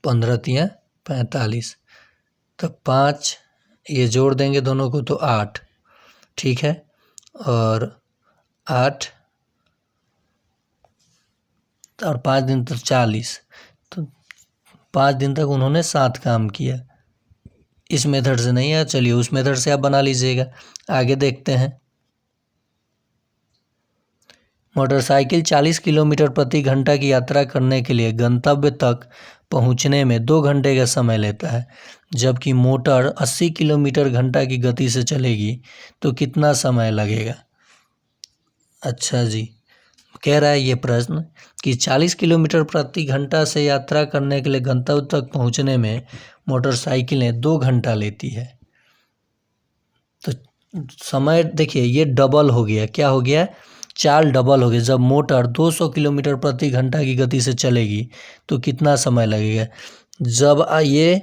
15 तिया 45, तो 5 ये जोड़ देंगे दोनों को तो 8, ठीक है। और 8 और 5 दिन तो 40, तो 5 दिन तक उन्होंने 7 काम किया। इस मेथड से नहीं है, चलिए उस मेथड से आप बना लीजिएगा। आगे देखते हैं। मोटरसाइकिल 40 किलोमीटर प्रति घंटा की यात्रा करने के लिए गंतव्य तक पहुंचने में 2 घंटे का समय लेता है, जबकि मोटर 80 किलोमीटर घंटा की गति से चलेगी तो कितना समय लगेगा। अच्छा जी, कह रहा है ये प्रश्न कि 40 किलोमीटर प्रति घंटा से यात्रा करने के लिए गंतव्य तक पहुंचने में मोटरसाइकिलें 2 घंटा लेती है। तो समय देखिए ये डबल हो गया, क्या हो गया, चाल डबल हो गया। जब मोटर 200 किलोमीटर प्रति घंटा की गति से चलेगी तो कितना समय लगेगा। जब ये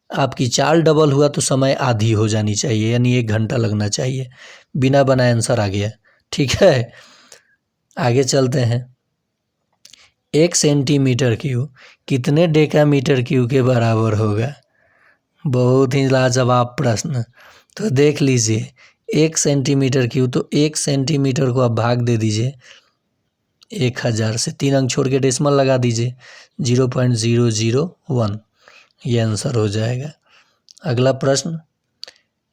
आपकी चाल डबल हुआ तो समय आधी हो जानी चाहिए, यानी 1 घंटा लगना चाहिए। बिना बनाए आंसर आ गया। ठीक है, आगे चलते हैं। 1 सेंटीमीटर क्यूब कितने डेकामीटर क्यूब के बराबर होगा। बहुत ही लाजवाब प्रश्न। तो देख लीजिए, 1 सेंटीमीटर क्यूब, तो 1 सेंटीमीटर को आप भाग दे दीजिए 1000 से, 3 अंक छोड़ के डेसिमल लगा दीजिए 0.001, ये आंसर हो जाएगा। अगला प्रश्न,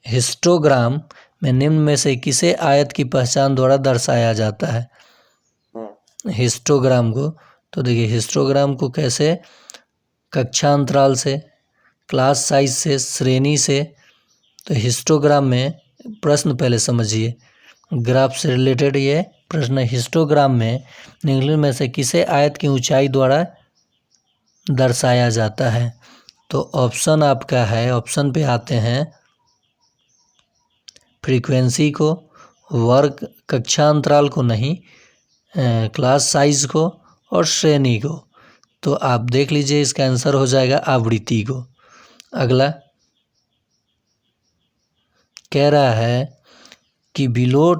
हिस्टोग्राम में निम्न में से किसे आयत की पहचान द्वारा दर्शाया जाता है। हिस्टोग्राम को, तो देखिए हिस्टोग्राम को कैसे, कक्षा अंतराल से, क्लास साइज से, श्रेणी से। तो हिस्टोग्राम में प्रश्न पहले समझिए, ग्राफ से रिलेटेड ये प्रश्न। हिस्टोग्राम में निम्न में से किसे आयत की ऊंचाई द्वारा दर्शाया जाता है। तो ऑप्शन आपका है, ऑप्शन पे आते हैं, फ्रीक्वेंसी को, वर्ग कक्षा अंतराल को नहीं, क्लास साइज को और श्रेणी को। तो आप देख लीजिए इसका आंसर हो जाएगा आवृत्ति को। अगला कह रहा है कि below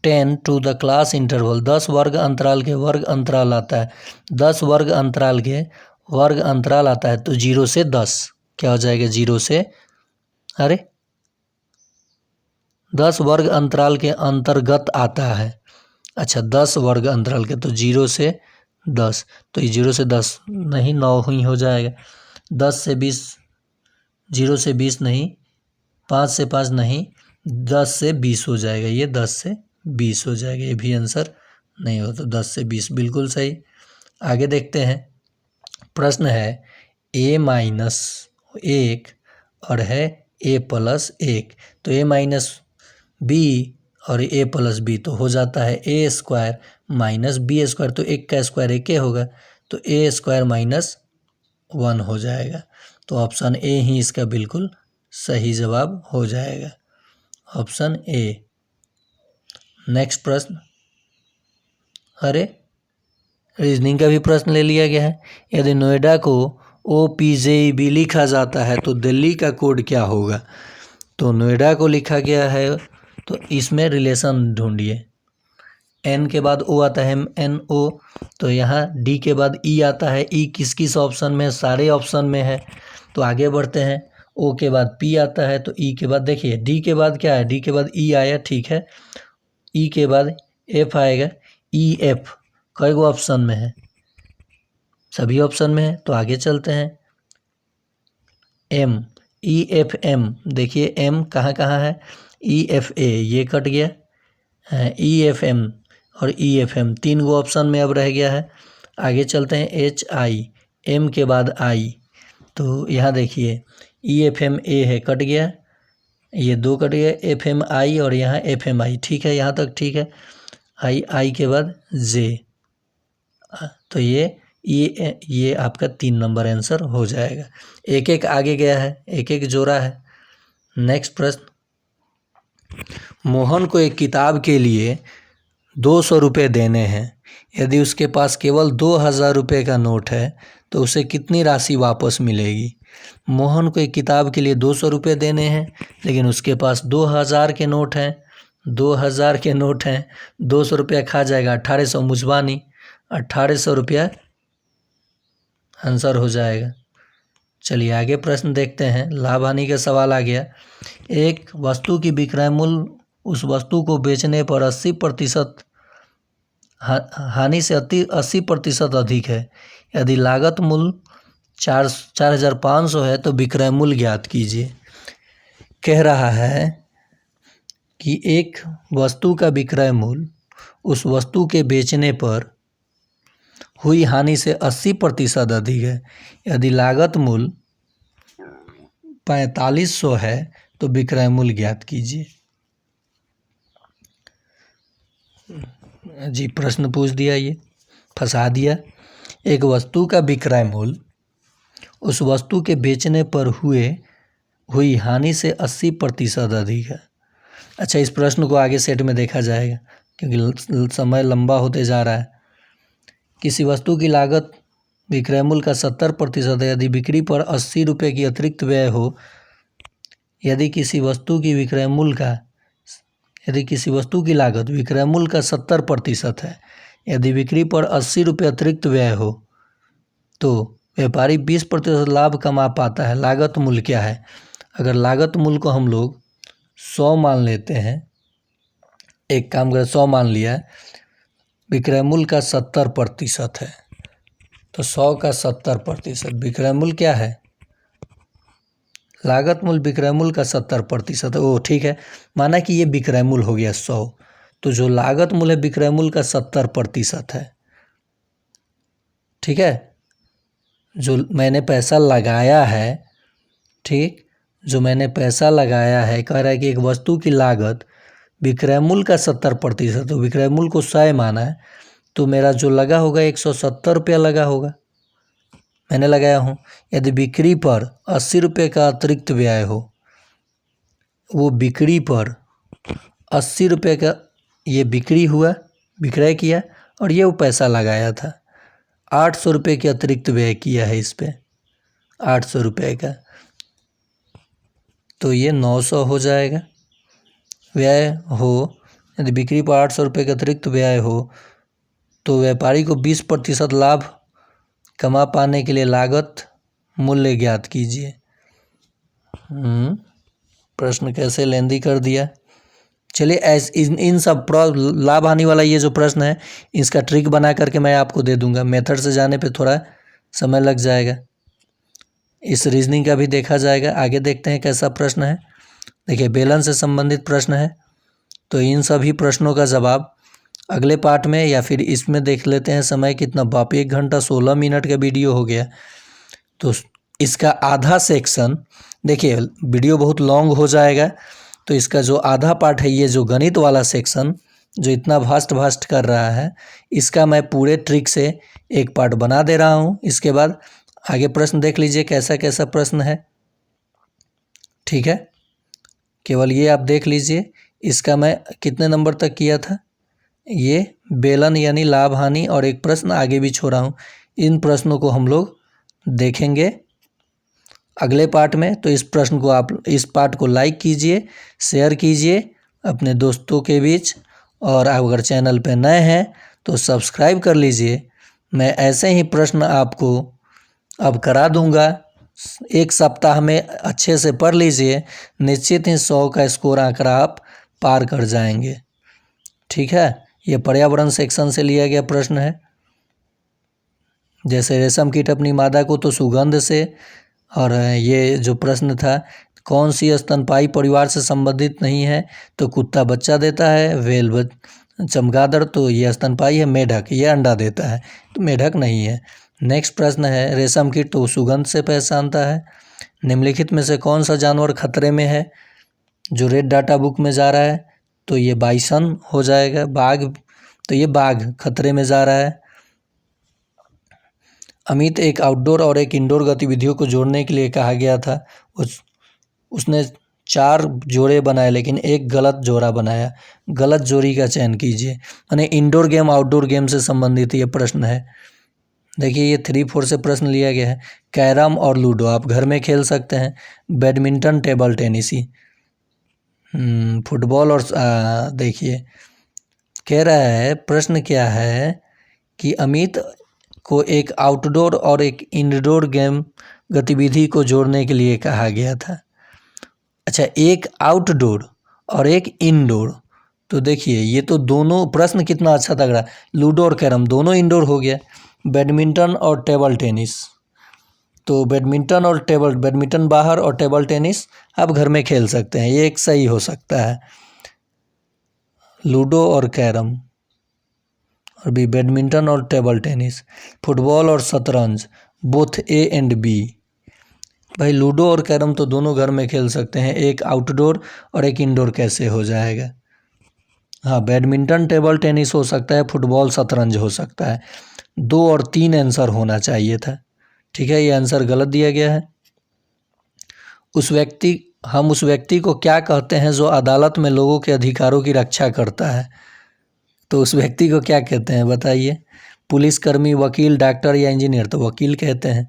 10 to the class interval, 10 वर्ग अंतराल के वर्ग अंतराल आता है, 10 वर्ग अंतराल के वर्ग अंतराल आता है तो 0 से 10 क्या हो जाएगा, 0 से 10 वर्ग अंतराल के अंतर्गत आता है। अच्छा, 10 वर्ग अंतराल के, तो 0 से 10, तो ये 0 से 10 नहीं, 9 ही हो जाएगा। 10 से 20, 0 से 20 नहीं, 5 से 5 नहीं, 10 से 20 हो जाएगा, ये 10 से 20 हो जाएगा, ये भी आंसर नहीं हो, तो 10 से 20 बिल्कुल सही। आगे देखते हैं, प्रश्न है a-1 और है a+1, तो a-b और a+b तो हो जाता है a² - b², तो 1 का स्क्वायर 1 होगा, तो a² - 1 हो जाएगा। तो ऑप्शन ए ही इसका बिल्कुल सही जवाब हो जाएगा, ऑप्शन ए। नेक्स्ट प्रश्न, रीजनिंग का भी प्रश्न ले लिया गया है। यदि नोएडा को OPJEB लिखा जाता है तो दिल्ली का कोड क्या होगा। तो नोएडा को लिखा गया है, तो इसमें रिलेशन ढूंढिए। N के बाद O आता है, NO, तो यहाँ D के बाद E आता है। E किस किस ऑप्शन में, सारे ऑप्शन में है। तो आगे बढ़ते हैं, O के बाद P आता है, तो E के बाद देखिए D के बाद क्या है, D के बाद E आया, ठीक है। E के बाद F आएगा, EF कई गो ऑप्शन में है, सभी ऑप्शन में है। तो आगे चलते हैं, M, EFM, देखिए M कहाँ कहाँ है, EFA ये कट गया, EFM और EFM 3 गो ऑप्शन में अब रह गया है। आगे चलते हैं, HI, M के बाद I, तो यहाँ देखिए EFMA है, कट गया, ये 2 कट गया, FMI और यहाँ FMI, ठीक है, यहाँ तक ठीक है। I के बाद J, तो ये आपका 3 नंबर आंसर हो जाएगा। एक एक आगे गया है, एक एक जोड़ा है। नेक्स्ट प्रश्न, मोहन को एक किताब के लिए 200 रुपये देने हैं। यदि उसके पास केवल 2000 रुपये का नोट है तो उसे कितनी राशि वापस मिलेगी। मोहन को एक किताब के लिए 200 रुपये देने हैं, लेकिन उसके पास 2000 के नोट हैं, 2000 के नोट हैं, 200 रुपया खा जाएगा, 1800 मुजबानी, 1800 रुपया आंसर हो जाएगा। चलिए आगे प्रश्न देखते हैं, लाभ हानि का सवाल आ गया। एक वस्तु की विक्रय मूल्य उस वस्तु को बेचने पर 80% हानि से 80% अधिक है। यदि लागत मूल्य 4500 है तो विक्रय मूल्य ज्ञात कीजिए। कह रहा है कि एक वस्तु का विक्रय मूल्य उस वस्तु के बेचने पर हुई हानि से 80% अधिक है। यदि लागत मूल्य 4500 है तो विक्रय मूल्य ज्ञात कीजिए। जी प्रश्न पूछ दिया, ये फंसा दिया। एक वस्तु का विक्रय मूल्य उस वस्तु के बेचने पर हुई हानि से 80% अधिक है। अच्छा, इस प्रश्न को आगे सेट में देखा जाएगा क्योंकि समय लंबा होते जा रहा है। किसी वस्तु की लागत विक्रय मूल्य का 70% है यदि बिक्री पर 80 रुपये की अतिरिक्त व्यय हो। यदि किसी वस्तु की लागत विक्रय मूल्य का 70% है, यदि बिक्री पर 80 रुपये अतिरिक्त व्यय हो तो व्यापारी 20% लाभ कमा पाता है। लागत मूल्य क्या है? अगर लागत मूल्य को हम लोग 100 मान लेते हैं, एक काम करें 100 मान लिया, विक्रय मूल्य का 70% है तो 100 का 70% विक्रय मूल्य क्या है? लागत मूल्य विक्रय मूल्य का 70% है। ओ ठीक है, माना कि ये विक्रय मूल्य हो गया 100, तो जो लागत मूल्य है विक्रय मूल्य का 70% है। ठीक है, जो मैंने पैसा लगाया है, ठीक, जो मैंने पैसा लगाया है, कह रहा है कि एक वस्तु की लागत विक्रय मूल्य का 70%, तो विक्रय मूल्य को 100 माना है तो मेरा जो लगा होगा 170 रुपया लगा होगा, मैंने लगाया हूँ। यदि बिक्री पर 80 रुपये का अतिरिक्त व्यय हो, वो बिक्री पर 80 रुपये का ये बिक्री हुआ, विक्रय किया और ये वो पैसा लगाया था, 800 रुपये के अतिरिक्त व्यय किया है इस पे 800 रुपये का, तो ये 900 हो जाएगा। व्यय हो, यदि बिक्री पर 800 रुपये का अतिरिक्त व्यय हो तो व्यापारी को 20% लाभ कमा पाने के लिए लागत मूल्य ज्ञात कीजिए। प्रश्न कैसे लेंदी कर दिया। चलिए इन सब लाभ हानि वाला ये जो प्रश्न है इसका ट्रिक बना करके मैं आपको दे दूंगा। मेथड से जाने पे थोड़ा समय लग जाएगा, इस रीजनिंग का भी देखा जाएगा। आगे देखते हैं कैसा प्रश्न है। देखिए, बेलन से संबंधित प्रश्न है, तो इन सभी प्रश्नों का जवाब अगले पार्ट में या फिर इसमें देख लेते हैं। समय कितना, बाप 1 घंटा 16 मिनट का वीडियो हो गया, तो इसका आधा सेक्शन, देखिए वीडियो बहुत लॉन्ग हो जाएगा, तो इसका जो आधा पार्ट है, ये जो गणित वाला सेक्शन जो इतना भास्ट कर रहा है, इसका मैं पूरे ट्रिक से एक पार्ट बना दे रहा हूँ। इसके बाद आगे प्रश्न देख लीजिए कैसा कैसा प्रश्न है। ठीक है, केवल ये आप देख लीजिए। इसका मैं कितने नंबर तक किया था, ये बेलन यानी लाभ हानि, और एक प्रश्न आगे भी छोड़ा हूँ। इन प्रश्नों को हम लोग देखेंगे अगले पार्ट में। तो इस प्रश्न को आप, इस पार्ट को लाइक कीजिए, शेयर कीजिए अपने दोस्तों के बीच, और अगर चैनल पे नए हैं तो सब्सक्राइब कर लीजिए। मैं ऐसे ही प्रश्न आपको अब करा दूंगा, एक सप्ताह में अच्छे से पढ़ लीजिए, निश्चित ही 100 का स्कोर आंकड़ा आप पार कर जाएंगे। ठीक है, ये पर्यावरण सेक्शन से लिया गया प्रश्न है। जैसे रेशम कीट अपनी मादा को तो सुगंध से, और ये जो प्रश्न था, कौन सी स्तनपायी परिवार से संबंधित नहीं है, तो कुत्ता बच्चा देता है, व्हेल चमगादड़ तो ये स्तनपायी है, मेढक ये अंडा देता है, तो मेढक नहीं है। नेक्स्ट प्रश्न है, रेशम कीट तो सुगंध से पहचानता है। निम्नलिखित में से कौन सा जानवर खतरे में है जो रेड डाटा बुक में जा रहा है, तो ये बाइसन हो जाएगा। बाघ, तो ये बाघ खतरे में जा रहा है। अमित एक आउटडोर और एक इंडोर गतिविधियों को जोड़ने के लिए कहा गया था, उसने 4 जोड़े बनाए लेकिन एक गलत जोड़ा बनाया, गलत जोड़ी का चयन कीजिए। यानी इंडोर गेम आउटडोर गेम से संबंधित ये प्रश्न है। देखिए, ये 3-4 से प्रश्न लिया गया है। कैरम और लूडो आप घर में खेल सकते हैं। बैडमिंटन, टेबल टेनिस, फुटबॉल और देखिए कह रहा है, प्रश्न क्या है कि अमित को एक आउटडोर और एक इंडोर गेम गतिविधि को जोड़ने के लिए कहा गया था। अच्छा, एक आउटडोर और एक इंडोर, तो देखिए ये तो दोनों प्रश्न कितना अच्छा लग रहा है। लूडो और कैरम दोनों इंडोर हो गया। बैडमिंटन और टेबल टेनिस, तो बैडमिंटन बाहर और टेबल टेनिस आप घर में खेल सकते हैं, ये एक सही हो सकता है। लूडो और कैरम, और बी बैडमिंटन और टेबल टेनिस। फुटबॉल और शतरंज बोथ ए एंड बी। भाई लूडो और कैरम तो दोनों घर में खेल सकते हैं, एक आउटडोर और एक इंडोर कैसे हो जाएगा। हाँ, बैडमिंटन टेबल टेनिस हो सकता है, फुटबॉल शतरंज हो सकता है। 2 और 3 आंसर होना चाहिए था। ठीक है, ये आंसर गलत दिया गया है। हम उस व्यक्ति को क्या कहते हैं जो अदालत में लोगों के अधिकारों की रक्षा करता है? तो उस व्यक्ति को क्या कहते हैं बताइए? पुलिसकर्मी, वकील, डॉक्टर या इंजीनियर? तो वकील कहते हैं।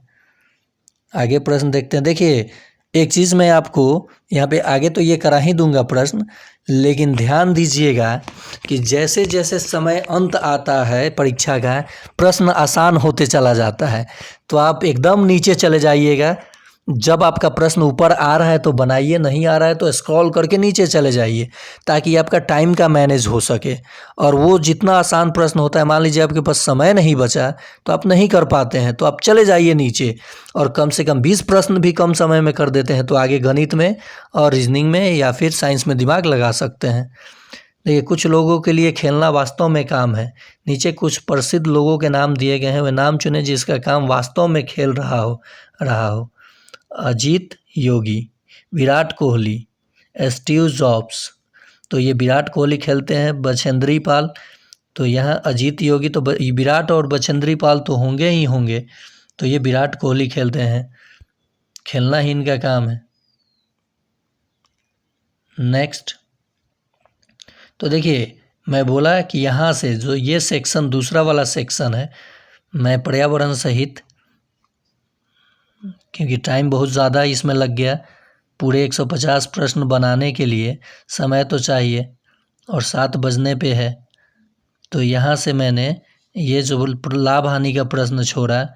आगे प्रश्न देखते हैं। देखिए, एक चीज़ मैं आपको यहाँ पे आगे तो ये करा ही दूंगा प्रश्न, लेकिन ध्यान दीजिएगा कि जैसे जैसे समय अंत आता है परीक्षा का, प्रश्न आसान होते चला जाता है। तो आप एकदम नीचे चले जाइएगा। जब आपका प्रश्न ऊपर आ रहा है तो बनाइए, नहीं आ रहा है तो स्क्रॉल करके नीचे चले जाइए, ताकि आपका टाइम का मैनेज हो सके। और वो जितना आसान प्रश्न होता है, मान लीजिए आपके पास समय नहीं बचा तो आप नहीं कर पाते हैं, तो आप चले जाइए नीचे और कम से कम 20 प्रश्न भी कम समय में कर देते हैं तो आगे गणित में और रीजनिंग में या फिर साइंस में दिमाग लगा सकते हैं। देखिए, कुछ लोगों के लिए खेलना वास्तव में काम है। नीचे कुछ प्रसिद्ध लोगों के नाम दिए गए हैं, वे नाम चुनें जिसका काम वास्तव में खेल रहा हो। अजीत योगी, विराट कोहली, स्टीव जॉब्स। तो ये विराट कोहली खेलते हैं। बछेंद्री पाल, तो यहाँ अजीत योगी, तो विराट और बछेंद्री पाल तो होंगे ही होंगे, तो ये विराट कोहली खेलते हैं, खेलना ही इनका काम है। नेक्स्ट, तो देखिए मैं बोला कि यहाँ से जो ये सेक्शन दूसरा वाला सेक्शन है, मैं पर्यावरण सहित, क्योंकि टाइम बहुत ज़्यादा इसमें लग गया, पूरे 150 प्रश्न बनाने के लिए समय तो चाहिए और 7 बजने पे है, तो यहाँ से मैंने ये जो लाभ हानि का प्रश्न छोड़ा,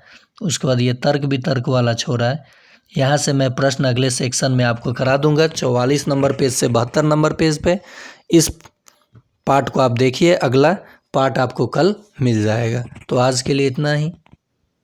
उसके बाद ये तर्क वितर्क वाला छोड़ा है। यहाँ से मैं प्रश्न अगले सेक्शन में आपको करा दूंगा 44 नंबर पेज से 72 नंबर पेज पे। इस पार्ट को आप देखिए, अगला पार्ट आपको कल मिल जाएगा। तो आज के लिए इतना ही।